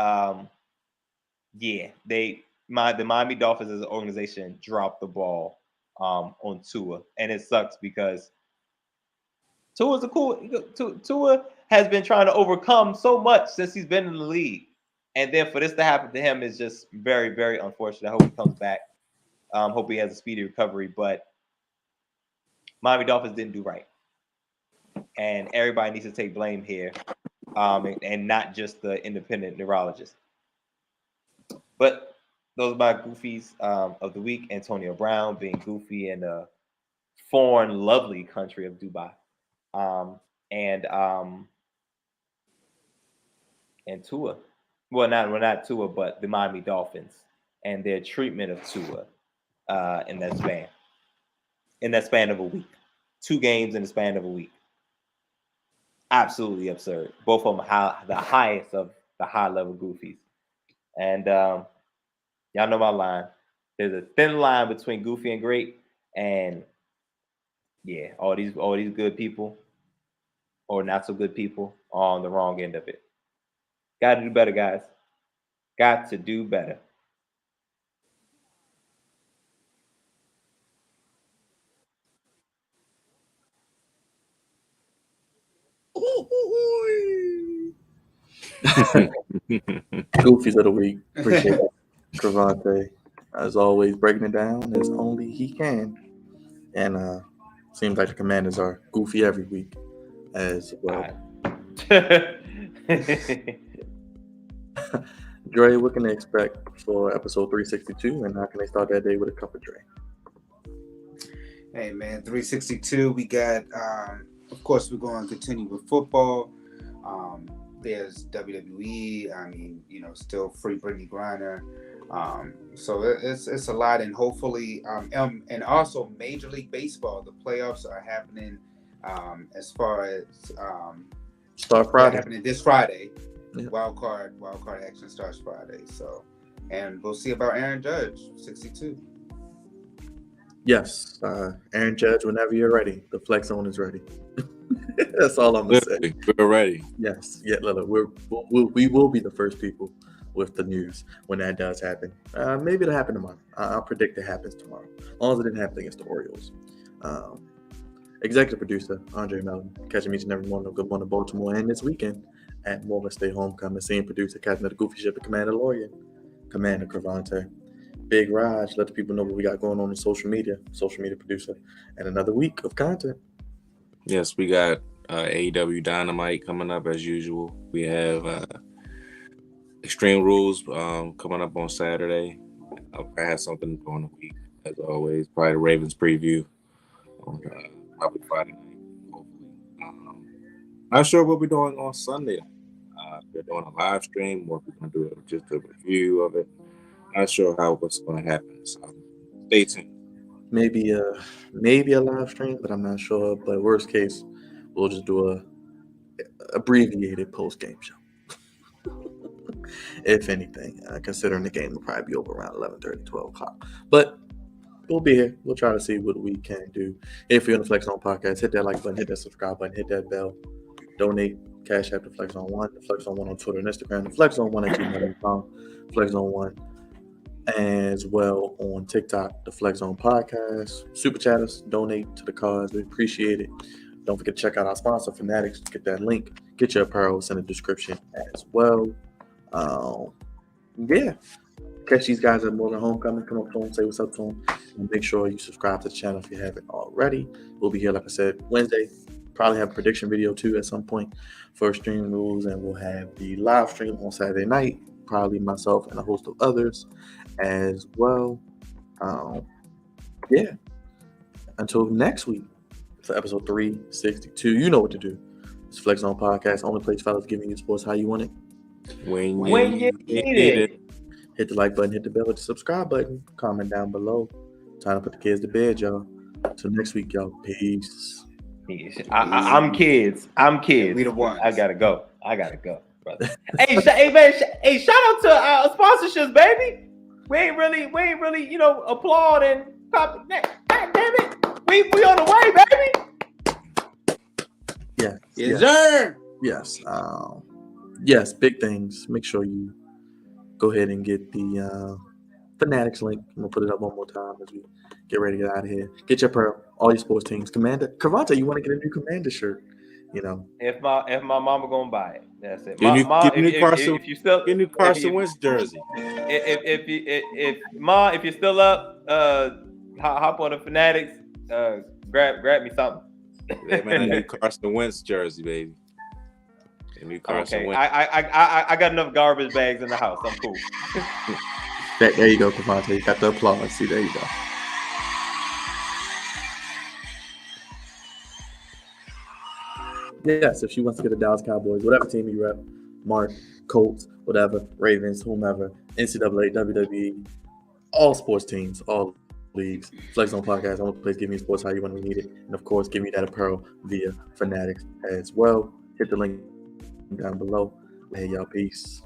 S3: yeah, the Miami Dolphins as an organization dropped the ball on Tua, and it sucks because Tua has been trying to overcome so much since he's been in the league, and then for this to happen to him is just very, very unfortunate. I hope he comes back. Hope he has a speedy recovery, but Miami Dolphins didn't do right, and everybody needs to take blame here, and not just the independent neurologist. But those are my goofies of the week. Antonio Brown being goofy in the foreign, lovely country of Dubai, and Tua. Well, not Tua, but the Miami Dolphins and their treatment of Tua in that span of a week. 2 games in the span of a week. Absolutely absurd. Both of them the highest of the high-level goofies. And y'all know my line. There's a thin line between goofy and great. And yeah, all these good people or not so good people are on the wrong end of it. Got to do better, guys. Got to do better.
S1: Goofies of the week. Appreciate that. Crevonte, as always, breaking it down as only he can. And seems like the Commanders are goofy every week as well. Dre, what can they expect for episode 362, and how can they start that day with a cup of Dre?
S4: Hey man, 362. We got, of course, we're going to continue with football. There's WWE. I mean, still free Brittany Griner. So it's a lot, and hopefully, and also Major League Baseball. The playoffs are happening. As far as
S1: Start Friday.
S4: happening this Friday.
S1: Yeah.
S4: Wild card action starts Friday. So, and we'll see about Aaron Judge, 62.
S1: Yes, Aaron Judge, whenever you're ready, the flex zone is ready. That's all I'm gonna say.
S2: We're ready.
S1: Yes, yeah, Lila, we will be the first people with the news when that does happen. Maybe it'll happen tomorrow. I'll predict it happens tomorrow, as long as it didn't happen against the Orioles. Executive producer Andre Mellon, catching each and every morning of Good Morning Baltimore, and this weekend at Morgan State Homecoming. Senior producer, captain of the Goofy Ship, the Commander Lawyer, Commander Crevonte. Big Raj, let the people know what we got going on social media producer, and another week of content.
S2: Yes, we got AEW Dynamite coming up as usual. We have Extreme Rules coming up on Saturday. I'll have something during the week, as always. Probably the Ravens preview on probably Friday night, hopefully. Not sure what we're doing on Sunday. We're doing a live stream, or we're going to do just a review of it. Not sure what's going to happen, so stay tuned.
S1: Maybe a live stream, but I'm not sure. But worst case, we'll just do a abbreviated post game show. If anything, considering the game will probably be over around 11:30, 12 o'clock. But we'll be here. We'll try to see what we can do. If you're on the Flex Zone podcast, hit that like button, hit that subscribe button, hit that bell, donate, Cash App to Flex Zone 1, the Flex Zone 1 on Twitter and Instagram, the Flex Zone 1 at gmail.com, Flex Zone 1 as well on TikTok, the Flex Zone Podcast. Super chatters, donate to the cause. We appreciate it. Don't forget to check out our sponsor, Fanatics. Get that link. Get your apparel. It's in the description as well. Yeah. Catch these guys at Morgan Homecoming. Come up to them, say what's up to them. And make sure you subscribe to the channel if you haven't already. We'll be here, like I said, Wednesday. Probably have a prediction video too at some point for Extreme Rules. And we'll have the live stream on Saturday night. Probably myself and a host of others as well. Yeah. Until next week for episode 362. You know what to do. It's Flex Zone Podcast, only place fellas giving you sports how you want it.
S2: When
S3: you need it.
S1: Hit the like button, hit the bell, hit the subscribe button, comment down below. Time to put the kids to bed, y'all. Till next week, y'all. Peace.
S3: I'm kids.
S4: We the ones.
S3: I gotta go, brother. hey man, shout out to our sponsorships, baby. We ain't really, applaud and pop. God damn it, we on the way, baby.
S1: Yeah.
S4: Yes, sir.
S1: Yes. Yes, big things. Make sure you go ahead and get the Fanatics link. I'm gonna put it up one more time as we get ready to get out of here. Get your apparel, all your sports teams. Commander Crevonte, you want to get a new Commander shirt?
S3: If my mama gonna buy it, that's it.
S2: If you still get new Carson Wentz jersey.
S3: If you're still up, hop on the Fanatics. Grab me something.
S2: They made a new Carson Wentz jersey, baby. A new Carson Wentz.
S3: I got enough garbage bags in the house. I'm cool.
S1: There you go, Crevonte. You got the applause. See, there you go. Yes, if she wants to get the Dallas Cowboys, whatever team you rep, Mark, Colts, whatever, Ravens, whomever, NCAA, WWE, all sports teams, all leagues, Flex Zone Podcast, I want to please give me sports how you want to need it. And of course, give me that apparel via Fanatics as well. Hit the link down below. Hey, y'all, peace.